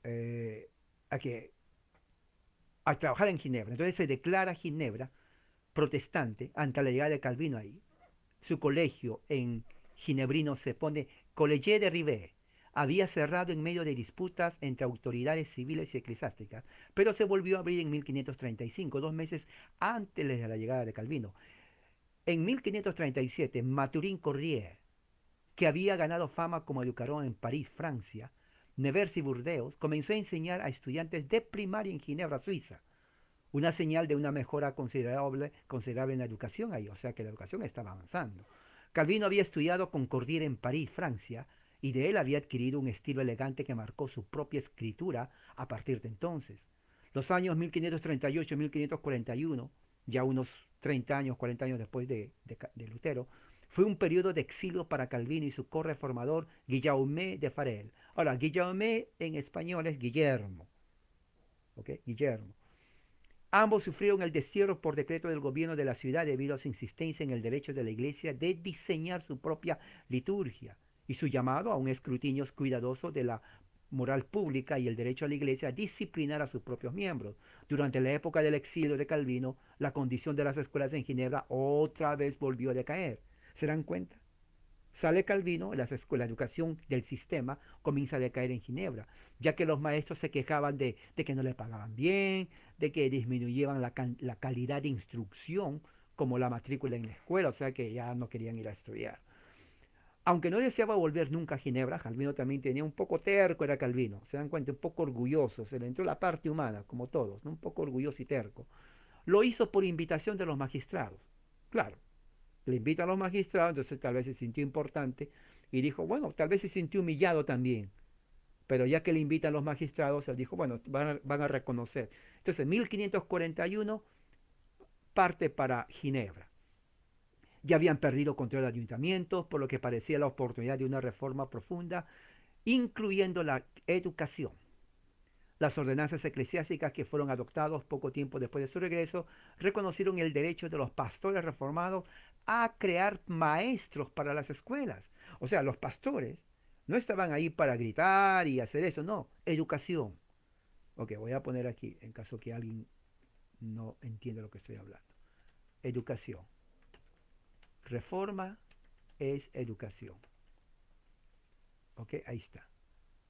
eh, a, que, a trabajar en Ginebra. Entonces se declara Ginebra protestante ante la llegada de Calvino ahí. Su colegio en ginebrino se pone Collège de Rivet. Había cerrado en medio de disputas entre autoridades civiles y eclesiásticas, pero se volvió a abrir en 1535, 2 meses antes de la llegada de Calvino. En 1537, Mathurin Corrier, que había ganado fama como educador en París, Francia, Nevers y Burdeos, comenzó a enseñar a estudiantes de primaria en Ginebra, Suiza, una señal de una mejora considerable en la educación ahí, o sea que la educación estaba avanzando. Calvino había estudiado con Cordier en París, Francia, y de él había adquirido un estilo elegante que marcó su propia escritura a partir de entonces. Los años 1538-1541, ya unos 30 años, 40 años después de Lutero, fue un periodo de exilio para Calvino y su correformador Guillaume de Farel. Ahora, Guillaume en español es Guillermo, ¿ok? Guillermo. Ambos sufrieron el destierro por decreto del gobierno de la ciudad debido a su insistencia en el derecho de la iglesia de diseñar su propia liturgia y su llamado a un escrutinio cuidadoso de la moral pública y el derecho a la iglesia a disciplinar a sus propios miembros. Durante la época del exilio de Calvino, la condición de las escuelas en Ginebra otra vez volvió a decaer. ¿Se dan cuenta? Sale Calvino, la educación del sistema comienza a decaer en Ginebra, ya que los maestros se quejaban de que no le pagaban bien, de que disminuían la calidad de instrucción, como la matrícula en la escuela, o sea que ya no querían ir a estudiar. Aunque no deseaba volver nunca a Ginebra, Calvino también tenía un poco terco, era Calvino, se dan cuenta, un poco orgulloso, se le entró la parte humana, como todos, ¿no? Un poco orgulloso y terco. Lo hizo por invitación de los magistrados. Claro, le invitan a los magistrados, entonces tal vez se sintió importante y dijo, bueno, tal vez se sintió humillado también, pero ya que le invitan a los magistrados, él dijo, bueno, van a reconocer. Entonces, en 1541 parte para Ginebra. Ya habían perdido control de ayuntamientos, por lo que parecía la oportunidad de una reforma profunda, incluyendo la educación. Las ordenanzas eclesiásticas que fueron adoptadas poco tiempo después de su regreso reconocieron el derecho de los pastores reformados a crear maestros para las escuelas. O sea, los pastores no estaban ahí para gritar y hacer eso, no, educación. Ok, voy a poner aquí, en caso que alguien no entienda lo que estoy hablando. Educación. Reforma es educación. Ok, ahí está.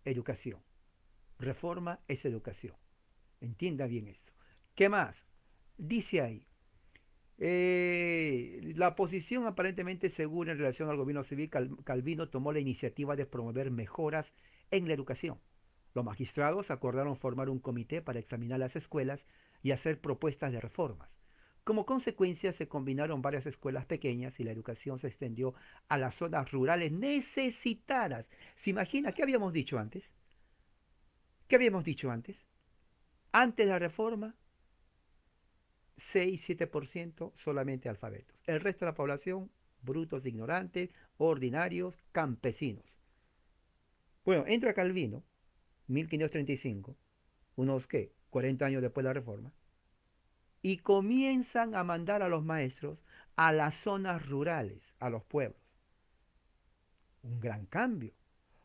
Educación. Reforma es educación. Entienda bien esto. ¿Qué más? Dice ahí, la posición aparentemente segura en relación al gobierno civil, Calvino tomó la iniciativa de promover mejoras en la educación. Los magistrados acordaron formar un comité para examinar las escuelas y hacer propuestas de reformas. Como consecuencia, se combinaron varias escuelas pequeñas y la educación se extendió a las zonas rurales necesitadas. ¿Se imagina qué habíamos dicho antes? ¿Qué habíamos dicho antes? Antes de la reforma, 6-7% solamente alfabetos. El resto de la población, brutos, ignorantes, ordinarios, campesinos. Bueno, entra Calvino, 1535, unos qué, 40 años después de la reforma, y comienzan a mandar a los maestros a las zonas rurales, a los pueblos. Un gran cambio,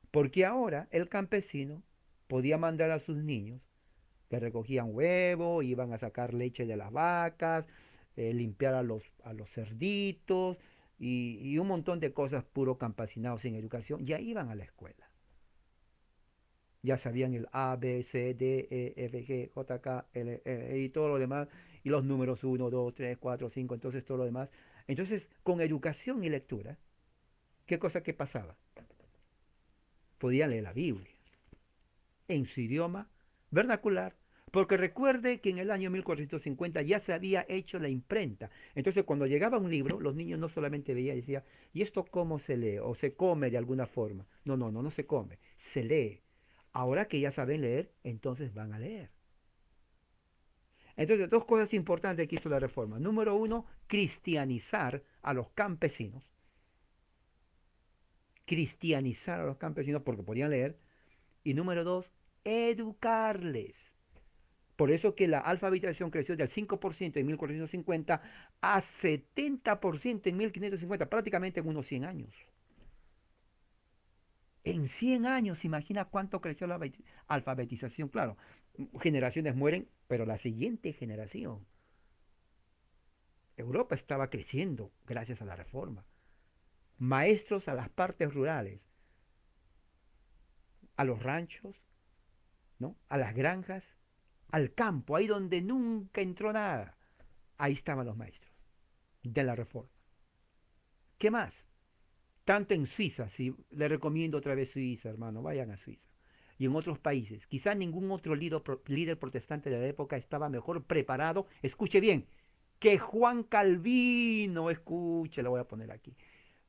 porque ahora el campesino podía mandar a sus niños que recogían huevo, iban a sacar leche de las vacas, limpiar a los cerditos y un montón de cosas puro campesinados sin educación, ya iban a la escuela. Ya sabían el A, B, C, D, E, F, G, J, K, L, y todo lo demás, y los números 1, 2, 3, 4, 5, entonces todo lo demás. Entonces, con educación y lectura, ¿qué cosa que pasaba? Podían leer la Biblia en su idioma vernacular, porque recuerde que en el año 1450 ya se había hecho la imprenta. Entonces, cuando llegaba un libro, los niños no solamente veían y decían, ¿y esto cómo se lee? O se come de alguna forma. No, no, no, no se come, se lee. Ahora que ya saben leer, entonces van a leer. Entonces, dos cosas importantes que hizo la reforma. Número uno, cristianizar a los campesinos. Cristianizar a los campesinos porque podían leer. Y número dos, educarles. Por eso que la alfabetización creció del 5% en 1450 a 70% en 1550, prácticamente en unos 100 años. En 100 años, imagina cuánto creció la alfabetización. Claro, generaciones mueren, pero la siguiente generación, Europa estaba creciendo gracias a la reforma. Maestros a las partes rurales, a los ranchos, ¿no? A las granjas, al campo, ahí donde nunca entró nada. Ahí estaban los maestros de la reforma. ¿Qué más? Tanto en Suiza, si le recomiendo otra vez Suiza, hermano, vayan a Suiza. Y en otros países, quizá ningún otro líder protestante de la época estaba mejor preparado, escuche bien, que Juan Calvino, escuche, lo voy a poner aquí.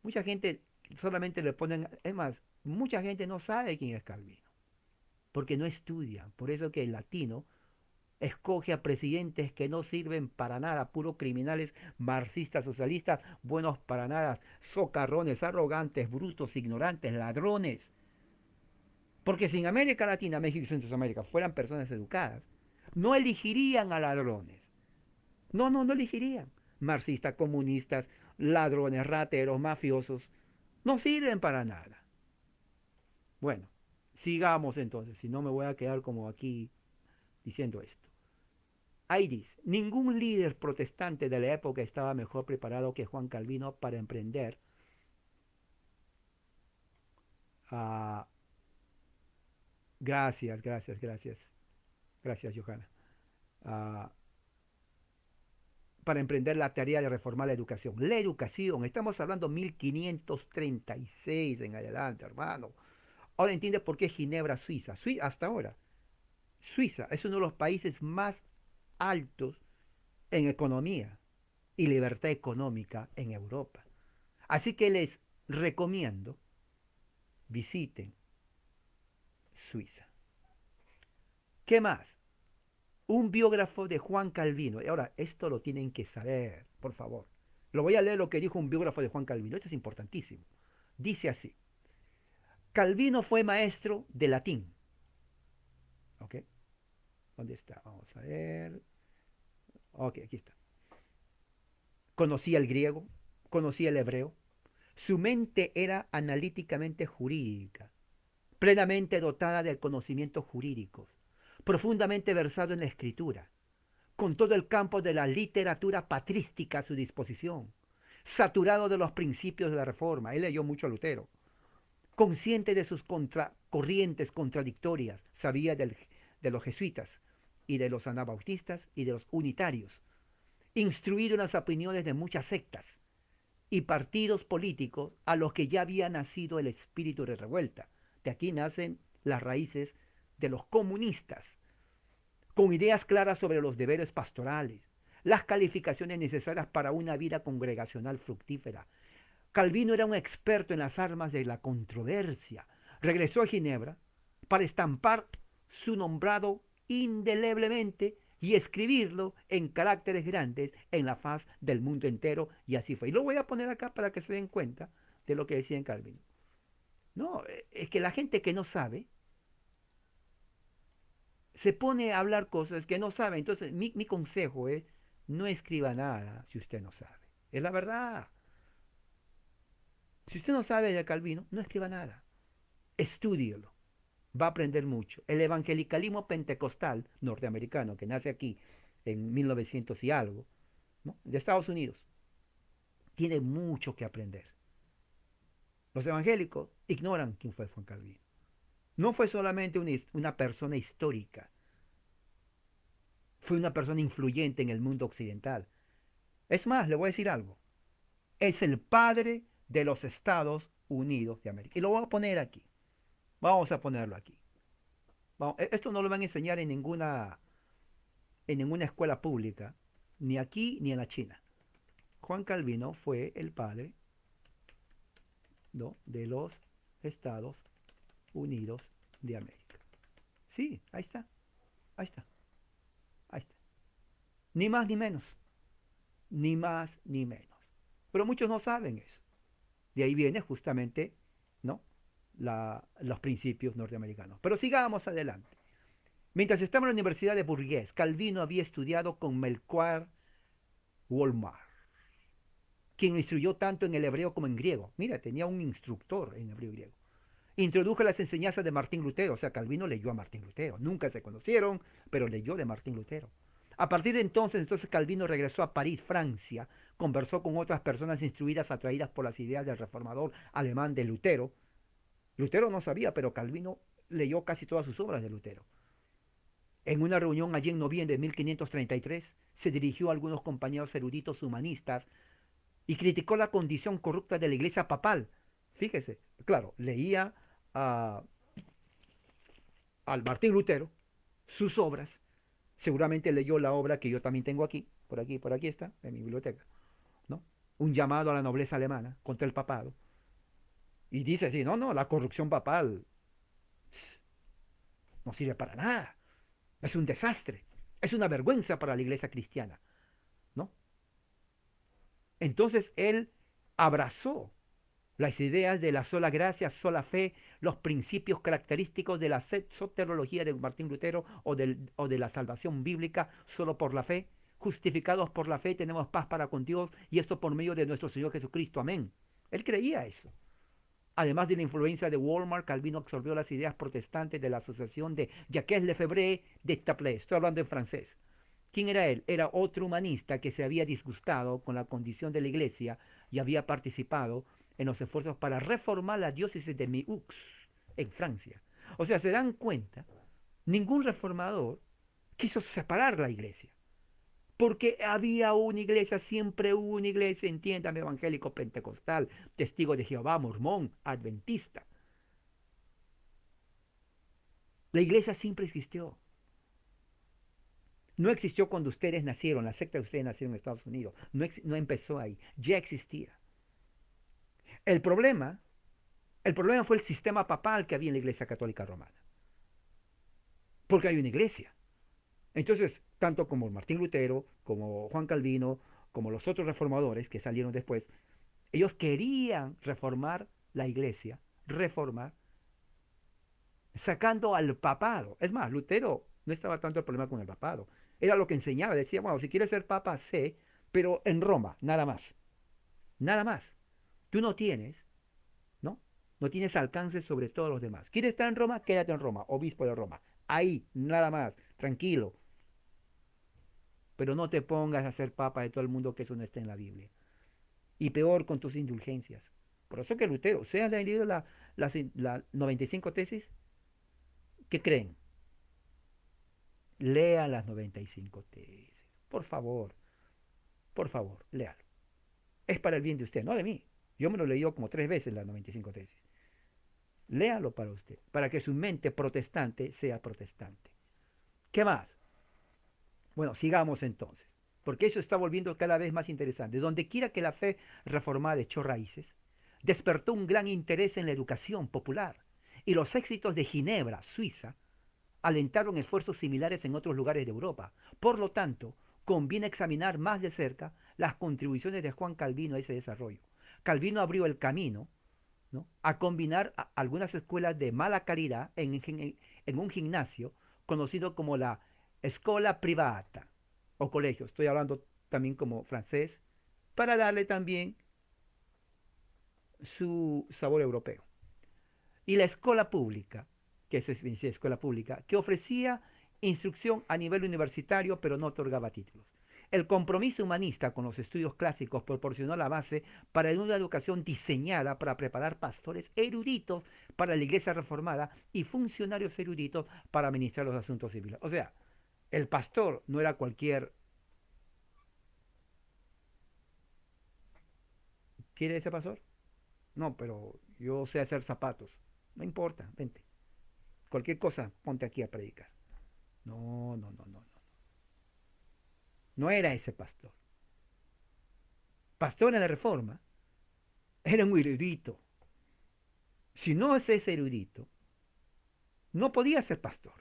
Mucha gente solamente le ponen, es más, mucha gente no sabe quién es Calvino, porque no estudia. Por eso que el latino escoge a presidentes que no sirven para nada, puros criminales marxistas, socialistas, buenos para nada, socarrones, arrogantes, brutos, ignorantes, ladrones. Porque si en América Latina, México y Centroamérica fueran personas educadas, no elegirían a ladrones. No, no, no elegirían. Marxistas, comunistas, ladrones, rateros, mafiosos, no sirven para nada. Bueno, sigamos entonces, si no me voy a quedar como aquí diciendo esto. Ahí dice, ningún líder protestante de la época estaba mejor preparado que Juan Calvino para emprender uh, gracias, gracias, gracias, gracias, Johanna. Uh, para emprender la tarea de reformar la educación. La educación, estamos hablando 1536 en adelante, hermano. Ahora entiende por qué Ginebra, Suiza. Hasta ahora, Suiza es uno de los países más altos en economía y libertad económica en Europa. Así que les recomiendo visiten Suiza. ¿Qué más? Un biógrafo de Juan Calvino. Y ahora, esto lo tienen que saber, por favor. Lo voy a leer lo que dijo un biógrafo de Juan Calvino. Esto es importantísimo. Dice así. Calvino fue maestro de latín. ¿Ok? ¿Dónde está? Vamos a ver. Ok, aquí está. Conocía el griego, conocía el hebreo. Su mente era analíticamente jurídica, plenamente dotada de conocimientos jurídicos, profundamente versado en la escritura, con todo el campo de la literatura patrística a su disposición, saturado de los principios de la reforma. Él leyó mucho a Lutero, consciente de sus corrientes contradictorias, sabía de los jesuitas y de los anabautistas y de los unitarios, instruido en las opiniones de muchas sectas y partidos políticos a los que ya había nacido el espíritu de revuelta. De aquí nacen las raíces de los comunistas, con ideas claras sobre los deberes pastorales, las calificaciones necesarias para una vida congregacional fructífera. Calvino era un experto en las armas de la controversia. Regresó a Ginebra para estampar su nombrado indeleblemente y escribirlo en caracteres grandes en la faz del mundo entero, y así fue. Y lo voy a poner acá para que se den cuenta de lo que decía en Calvino. No, es que la gente que no sabe se pone a hablar cosas que no sabe. Entonces, mi consejo es, no escriba nada si usted no sabe. Es la verdad. Si usted no sabe de Calvino, no escriba nada. Estúdielo. Va a aprender mucho. El evangelicalismo pentecostal norteamericano, que nace aquí en 1900 y algo, ¿no?, de Estados Unidos, tiene mucho que aprender. Los evangélicos ignoran quién fue Juan Calvino. No fue solamente una persona histórica, fue una persona influyente en el mundo occidental. Es más, le voy a decir algo. Es el padre de los Estados Unidos de América. Y lo voy a poner aquí. Vamos a ponerlo aquí. Esto no lo van a enseñar en ninguna escuela pública, ni aquí ni en la China. Juan Calvino fue el padre, ¿no?, de los Estados Unidos de América. Sí, ahí está, ahí está, ahí está. Ni más ni menos, ni más ni menos. Pero muchos no saben eso. De ahí viene justamente, ¿no?, los principios norteamericanos. Pero sigamos adelante. Mientras estaba en la Universidad de Bourges, Calvino había estudiado con Melchior Wolmar, quien lo instruyó tanto en el hebreo como en griego. Mira, tenía un instructor en hebreo y griego. Introdujo las enseñanzas de Martín Lutero. O sea, Calvino leyó a Martín Lutero. Nunca se conocieron, pero leyó de Martín Lutero. A partir de entonces Calvino regresó a París, Francia, conversó con otras personas instruidas, atraídas por las ideas del reformador alemán de Lutero. Lutero no sabía, pero Calvino leyó casi todas sus obras de Lutero. En una reunión allí en noviembre de 1533, se dirigió a algunos compañeros eruditos humanistas y criticó la condición corrupta de la iglesia papal. Fíjese, claro, leía a, al Martín Lutero, sus obras, seguramente leyó la obra que yo también tengo aquí, por aquí está, en mi biblioteca, ¿no? Un llamado a la nobleza alemana contra el papado. Y dice así, no, la corrupción papal no sirve para nada, es un desastre, es una vergüenza para la iglesia cristiana, ¿no? Entonces él abrazó las ideas de la sola gracia, sola fe, los principios característicos de la soterología de Martín Lutero o de la salvación bíblica solo por la fe. Justificados por la fe tenemos paz para con Dios, y esto por medio de nuestro Señor Jesucristo. Amén. Él creía eso. Además de la influencia de Walmart, Calvino absorbió las ideas protestantes de la asociación de Jacques Lefebvre d'Etaples. Estoy hablando en francés. ¿Quién era él? Era otro humanista que se había disgustado con la condición de la iglesia y había participado en los esfuerzos para reformar la diócesis de Meaux, en Francia. O sea, se dan cuenta, ningún reformador quiso separar la iglesia, porque había una iglesia, siempre hubo una iglesia, entiéndame, evangélico, pentecostal, testigo de Jehová, mormón, adventista. La iglesia siempre existió. No existió cuando ustedes nacieron, la secta de ustedes nacieron en Estados Unidos. No empezó ahí, ya existía. El problema, el problema fue el sistema papal que había en la Iglesia Católica Romana. Porque hay una iglesia. Entonces, tanto como Martín Lutero, como Juan Calvino, como los otros reformadores que salieron después, ellos querían reformar la iglesia, reformar, sacando al papado. Es más, Lutero no estaba tanto el problema con el papado. Era lo que enseñaba. Decía, bueno, si quieres ser papa, sé, pero en Roma, nada más. Nada más. Tú no tienes, ¿no? No tienes alcance sobre todos los demás. ¿Quieres estar en Roma? Quédate en Roma, obispo de Roma. Ahí, nada más, tranquilo. Pero no te pongas a ser papa de todo el mundo, que eso no está en la Biblia. Y peor con tus indulgencias. Por eso que Lutero, ¿ustedes han leído la 95 tesis? ¿Qué creen? Lean las 95 tesis. Por favor, por favor, léalo. Es para el bien de usted, no de mí. Yo me lo leí como 3 veces las 95 tesis. Léalo para usted, para que su mente protestante sea protestante. ¿Qué más? Bueno, sigamos entonces, porque eso está volviendo cada vez más interesante. Donde quiera que la fe reformada echó raíces, despertó un gran interés en la educación popular, y los éxitos de Ginebra, Suiza, alentaron esfuerzos similares en otros lugares de Europa. Por lo tanto, conviene examinar más de cerca las contribuciones de Juan Calvino a ese desarrollo. Calvino abrió el camino, ¿no?, a combinar algunas escuelas de mala calidad en un gimnasio conocido como la Escola Privata o colegio. Estoy hablando también como francés, para darle también su sabor europeo. Y la escuela pública, que es escuela pública, que ofrecía instrucción a nivel universitario, pero no otorgaba títulos. El compromiso humanista con los estudios clásicos proporcionó la base para una educación diseñada para preparar pastores eruditos para la iglesia reformada y funcionarios eruditos para administrar los asuntos civiles. O sea, el pastor no era cualquier... ¿Quiere ese pastor? No, pero yo sé hacer zapatos. No importa, vente. Cualquier cosa, ponte aquí a predicar. No, no, no, no, no. No era ese pastor. Pastor en la Reforma era un erudito. Si no es ese erudito, no podía ser pastor.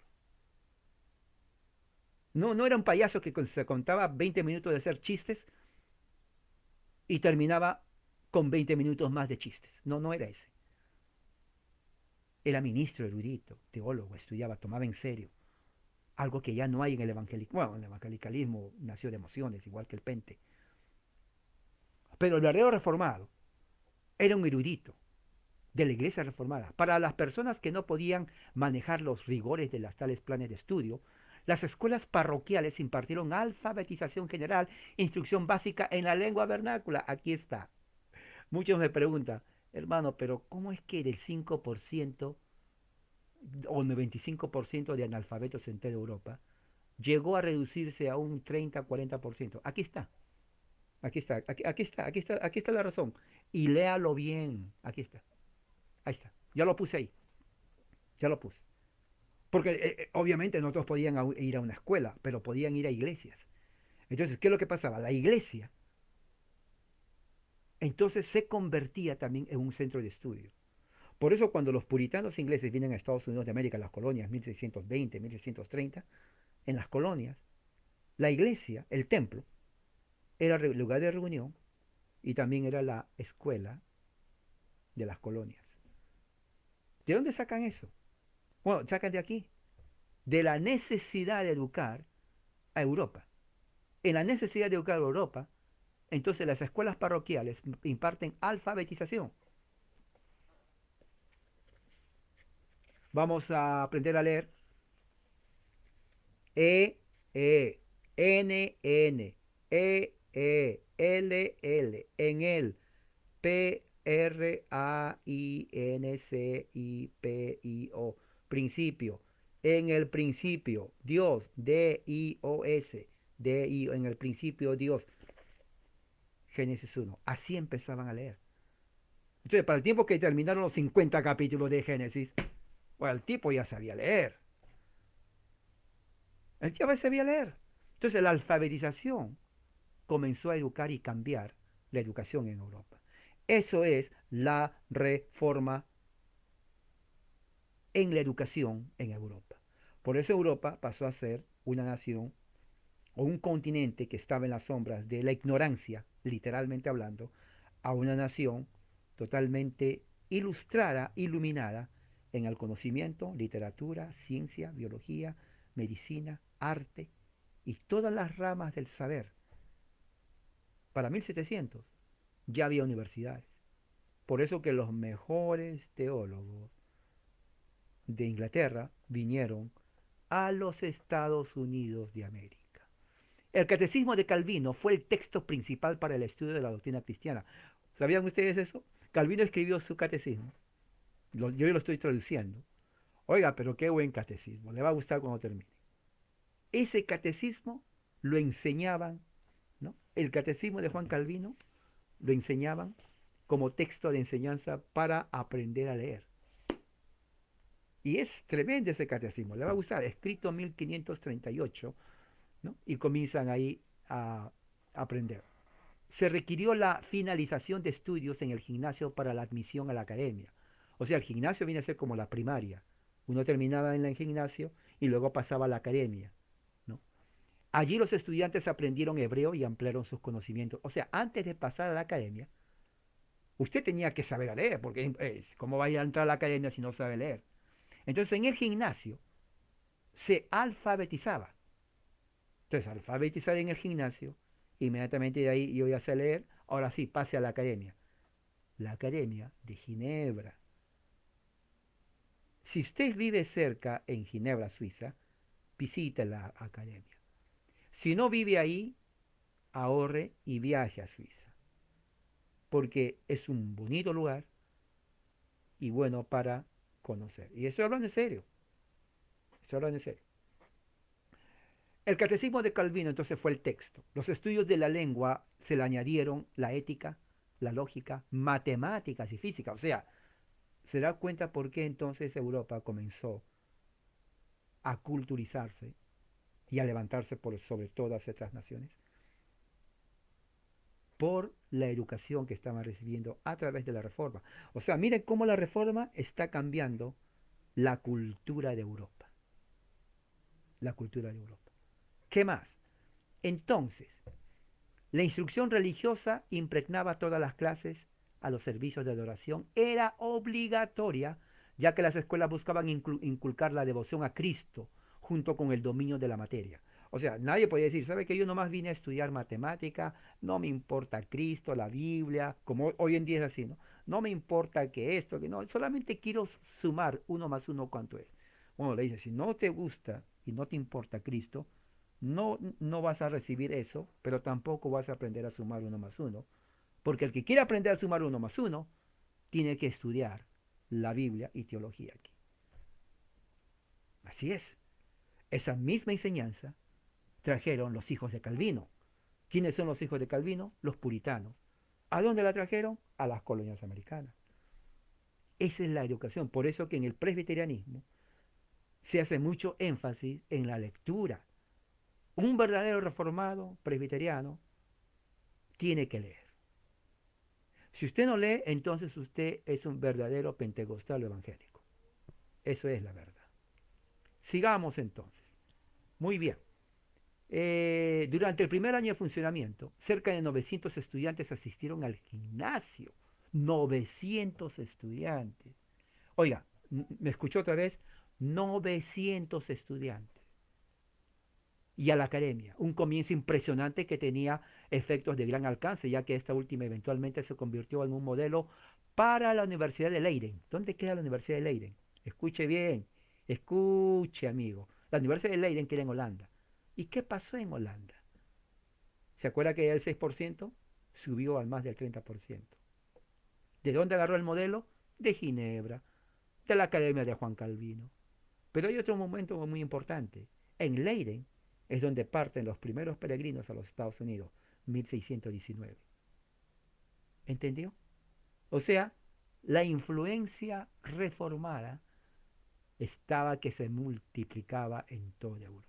No, no era un payaso que se contaba 20 minutos de hacer chistes y terminaba con 20 minutos más de chistes. No, no era ese. Era ministro erudito, teólogo, estudiaba, tomaba en serio. Algo que ya no hay en el evangelicalismo. Bueno, el evangelicalismo nació de emociones, igual que el pente. Pero el verdadero reformado era un erudito de la iglesia reformada. Para las personas que no podían manejar los rigores de los tales planes de estudio, las escuelas parroquiales impartieron alfabetización general, instrucción básica en la lengua vernácula. Aquí está. Muchos me preguntan, hermano, pero ¿cómo es que del 5% o 95% de analfabetos en toda Europa llegó a reducirse a un 30-40%? Aquí está. Aquí está, aquí está la razón. Y léalo bien. Aquí está. Ahí está. Ya lo puse ahí. Ya lo puse. Porque obviamente no todos podían ir a una escuela, pero podían ir a iglesias. Entonces, ¿qué es lo que pasaba? La iglesia entonces se convertía también en un centro de estudio. Por eso cuando los puritanos ingleses vienen a Estados Unidos de América, las colonias 1620, 1630, en las colonias, la iglesia, el templo, era el lugar de reunión y también era la escuela de las colonias. ¿De dónde sacan eso? Bueno, sacan de aquí, de la necesidad de educar a Europa. En la necesidad de educar a Europa, entonces las escuelas parroquiales imparten alfabetización. Vamos a aprender a leer E, E, N, N, L, L, en el, P, R, A, I, N, C, I, P, I, O, principio. En el principio, Dios, D, I, O, S, D, I, en el principio, Dios. Génesis 1. Así empezaban a leer. Entonces, para el tiempo que terminaron los 50 capítulos de Génesis, bueno, el tipo ya sabía leer. Él ya sabía leer. Entonces, la alfabetización comenzó a educar y cambiar la educación en Europa. Eso es la reforma en la educación en Europa. Por eso Europa pasó a ser una nación o un continente que estaba en las sombras de la ignorancia, literalmente hablando, a una nación totalmente ilustrada, iluminada en el conocimiento, literatura, ciencia, biología, medicina, arte y todas las ramas del saber. Para 1700 ya había universidades. Por eso que los mejores teólogos de Inglaterra vinieron a los Estados Unidos de América. El Catecismo de Calvino fue el texto principal para el estudio de la doctrina cristiana. ¿Sabían ustedes eso? Calvino escribió su catecismo, yo lo estoy traduciendo, Oiga, pero qué buen catecismo, le va a gustar cuando termine. Ese catecismo lo enseñaban, ¿no? El catecismo de Juan Calvino lo enseñaban como texto de enseñanza para aprender a leer. Y es tremendo ese catecismo, le va a gustar, escrito en 1538, ¿no? Y comienzan ahí a aprender. Se requirió la finalización de estudios en el gimnasio para la admisión a la academia. O sea, el gimnasio viene a ser como la primaria. Uno terminaba en el gimnasio y luego pasaba a la academia, ¿no? Allí los estudiantes aprendieron hebreo y ampliaron sus conocimientos. O sea, antes de pasar a la academia, usted tenía que saber leer, porque ¿cómo vaya a entrar a la academia si no sabe leer? Entonces, en el gimnasio se alfabetizaba. Entonces, alfabetizar en el gimnasio, inmediatamente de ahí yo ya sé leer, ahora sí, pase a la Academia de Ginebra. Si usted vive cerca en Ginebra, Suiza, visite la academia. Si no vive ahí, ahorre y viaje a Suiza, porque es un bonito lugar y bueno para conocer. Y eso hablan en serio, eso hablan en serio. El catecismo de Calvino entonces fue el texto. Los estudios de la lengua se le añadieron la ética, la lógica, matemáticas y física. O sea, se da cuenta por qué entonces Europa comenzó a culturizarse y a levantarse por sobre todas estas naciones por la educación que estaban recibiendo a través de la reforma. O sea, miren cómo la reforma está cambiando la cultura de Europa. La cultura de Europa. ¿Qué más? Entonces, la instrucción religiosa impregnaba todas las clases a los servicios de adoración. Era obligatoria, ya que las escuelas buscaban inculcar la devoción a Cristo junto con el dominio de la materia. O sea, nadie podía decir, ¿sabe que yo nomás vine a estudiar matemática? No me importa Cristo, la Biblia, como hoy en día es así, ¿no? No me importa que esto, que no, solamente quiero sumar uno más uno cuánto es. Bueno, le dice, si no te gusta y no te importa Cristo, no vas a recibir eso, pero tampoco vas a aprender a sumar uno más uno, porque el que quiere aprender a sumar uno más uno, tiene que estudiar la Biblia y teología aquí. Así es. Esa misma enseñanza trajeron los hijos de Calvino. ¿Quiénes son los hijos de Calvino? Los puritanos. ¿A dónde la trajeron? A las colonias americanas. Esa es la educación. Por eso que en el presbiterianismo se hace mucho énfasis en la lectura. Un verdadero reformado presbiteriano tiene que leer. Si usted no lee, entonces usted es un verdadero pentecostal evangélico. Eso es la verdad. Sigamos entonces. Muy bien. Durante el primer año de funcionamiento, cerca de 900 estudiantes asistieron al gimnasio. 900 estudiantes. Oiga, ¿me escuchó otra vez? 900 estudiantes. Y a la academia. Un comienzo impresionante que tenía efectos de gran alcance, ya que esta última eventualmente se convirtió en un modelo para la Universidad de Leiden. ¿Dónde queda la Universidad de Leiden? Escuche bien, escuche amigo. La Universidad de Leiden queda en Holanda. ¿Y qué pasó en Holanda? ¿Se acuerda que el 6% subió al más del 30%? ¿De dónde agarró el modelo? De Ginebra, de la Academia de Juan Calvino. Pero hay otro momento muy importante. En Leiden es donde parten los primeros peregrinos a los Estados Unidos, 1619. ¿Entendió? O sea, la influencia reformada estaba que se multiplicaba en toda Europa.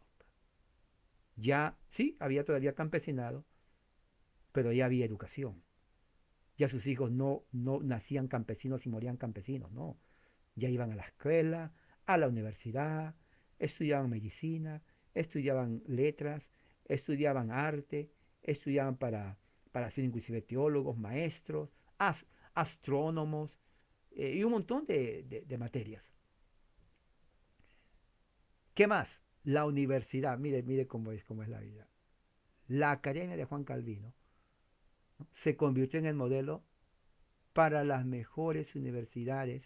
Ya, sí, había todavía campesinado, pero ya había educación. Ya sus hijos no nacían campesinos y morían campesinos, no. Ya iban a la escuela, a la universidad, estudiaban medicina, estudiaban letras, estudiaban arte, estudiaban para ser inclusive teólogos, maestros, astrónomos y un montón de materias. ¿Qué más? La universidad, mire cómo es la vida. La Academia de Juan Calvino, ¿no?, se convirtió en el modelo para las mejores universidades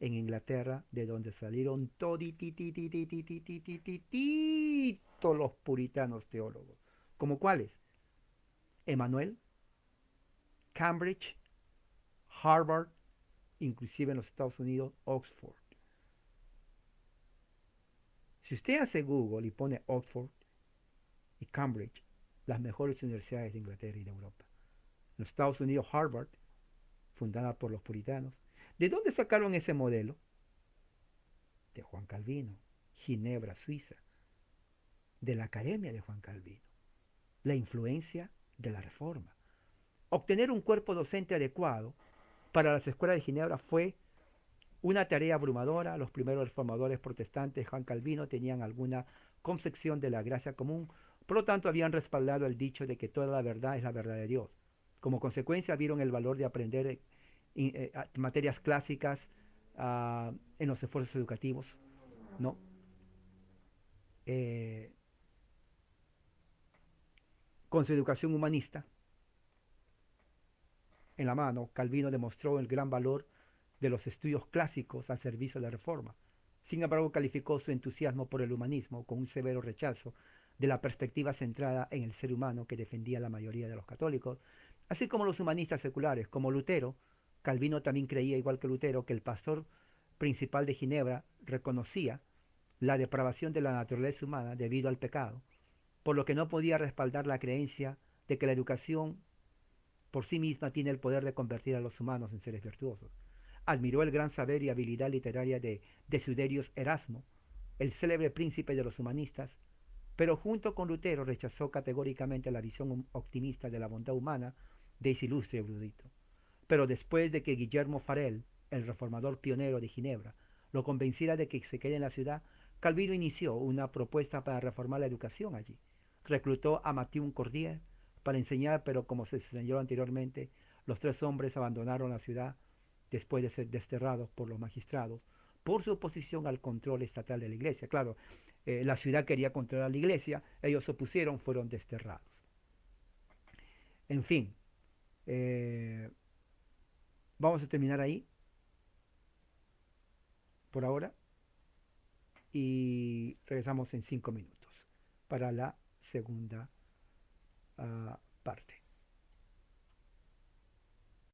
en Inglaterra, de donde salieron todos los puritanos teólogos. ¿Como cuáles? Emanuel, Cambridge, Harvard, inclusive en los Estados Unidos, Oxford. Si usted hace Google y pone Oxford y Cambridge, las mejores universidades de Inglaterra y de Europa. En los Estados Unidos, Harvard, fundada por los puritanos. ¿De dónde sacaron ese modelo? De Juan Calvino, Ginebra, Suiza, de la Academia de Juan Calvino. La influencia de la Reforma. Obtener un cuerpo docente adecuado para las escuelas de Ginebra fue una tarea abrumadora. Los primeros reformadores protestantes, Juan Calvino, tenían alguna concepción de la gracia común, por lo tanto habían respaldado el dicho de que toda la verdad es la verdad de Dios. Como consecuencia vieron el valor de aprender materias clásicas en los esfuerzos educativos, ¿no? Eh, con su educación humanista en la mano, Calvino demostró el gran valor de los estudios clásicos al servicio de la reforma. Sin embargo, calificó su entusiasmo por el humanismo con un severo rechazo de la perspectiva centrada en el ser humano que defendía la mayoría de los católicos, así como los humanistas seculares, como Lutero. Calvino también creía, igual que Lutero, que el pastor principal de Ginebra reconocía la depravación de la naturaleza humana debido al pecado, por lo que no podía respaldar la creencia de que la educación por sí misma tiene el poder de convertir a los humanos en seres virtuosos. Admiró el gran saber y habilidad literaria de Desiderius Erasmo, el célebre príncipe de los humanistas, pero junto con Lutero rechazó categóricamente la visión optimista de la bondad humana de ese ilustre erudito. Pero después de que Guillermo Farel, el reformador pionero de Ginebra, lo convenciera de que se quede en la ciudad, Calvino inició una propuesta para reformar la educación allí. Reclutó a Mathieu Cordier para enseñar, pero como se señaló anteriormente, los tres hombres abandonaron la ciudad después de ser desterrados por los magistrados por su oposición al control estatal de la iglesia. Claro, la ciudad quería controlar la iglesia, ellos se opusieron, fueron desterrados. En fin, eh, vamos a terminar ahí por ahora y regresamos en 5 minutos para la segunda parte.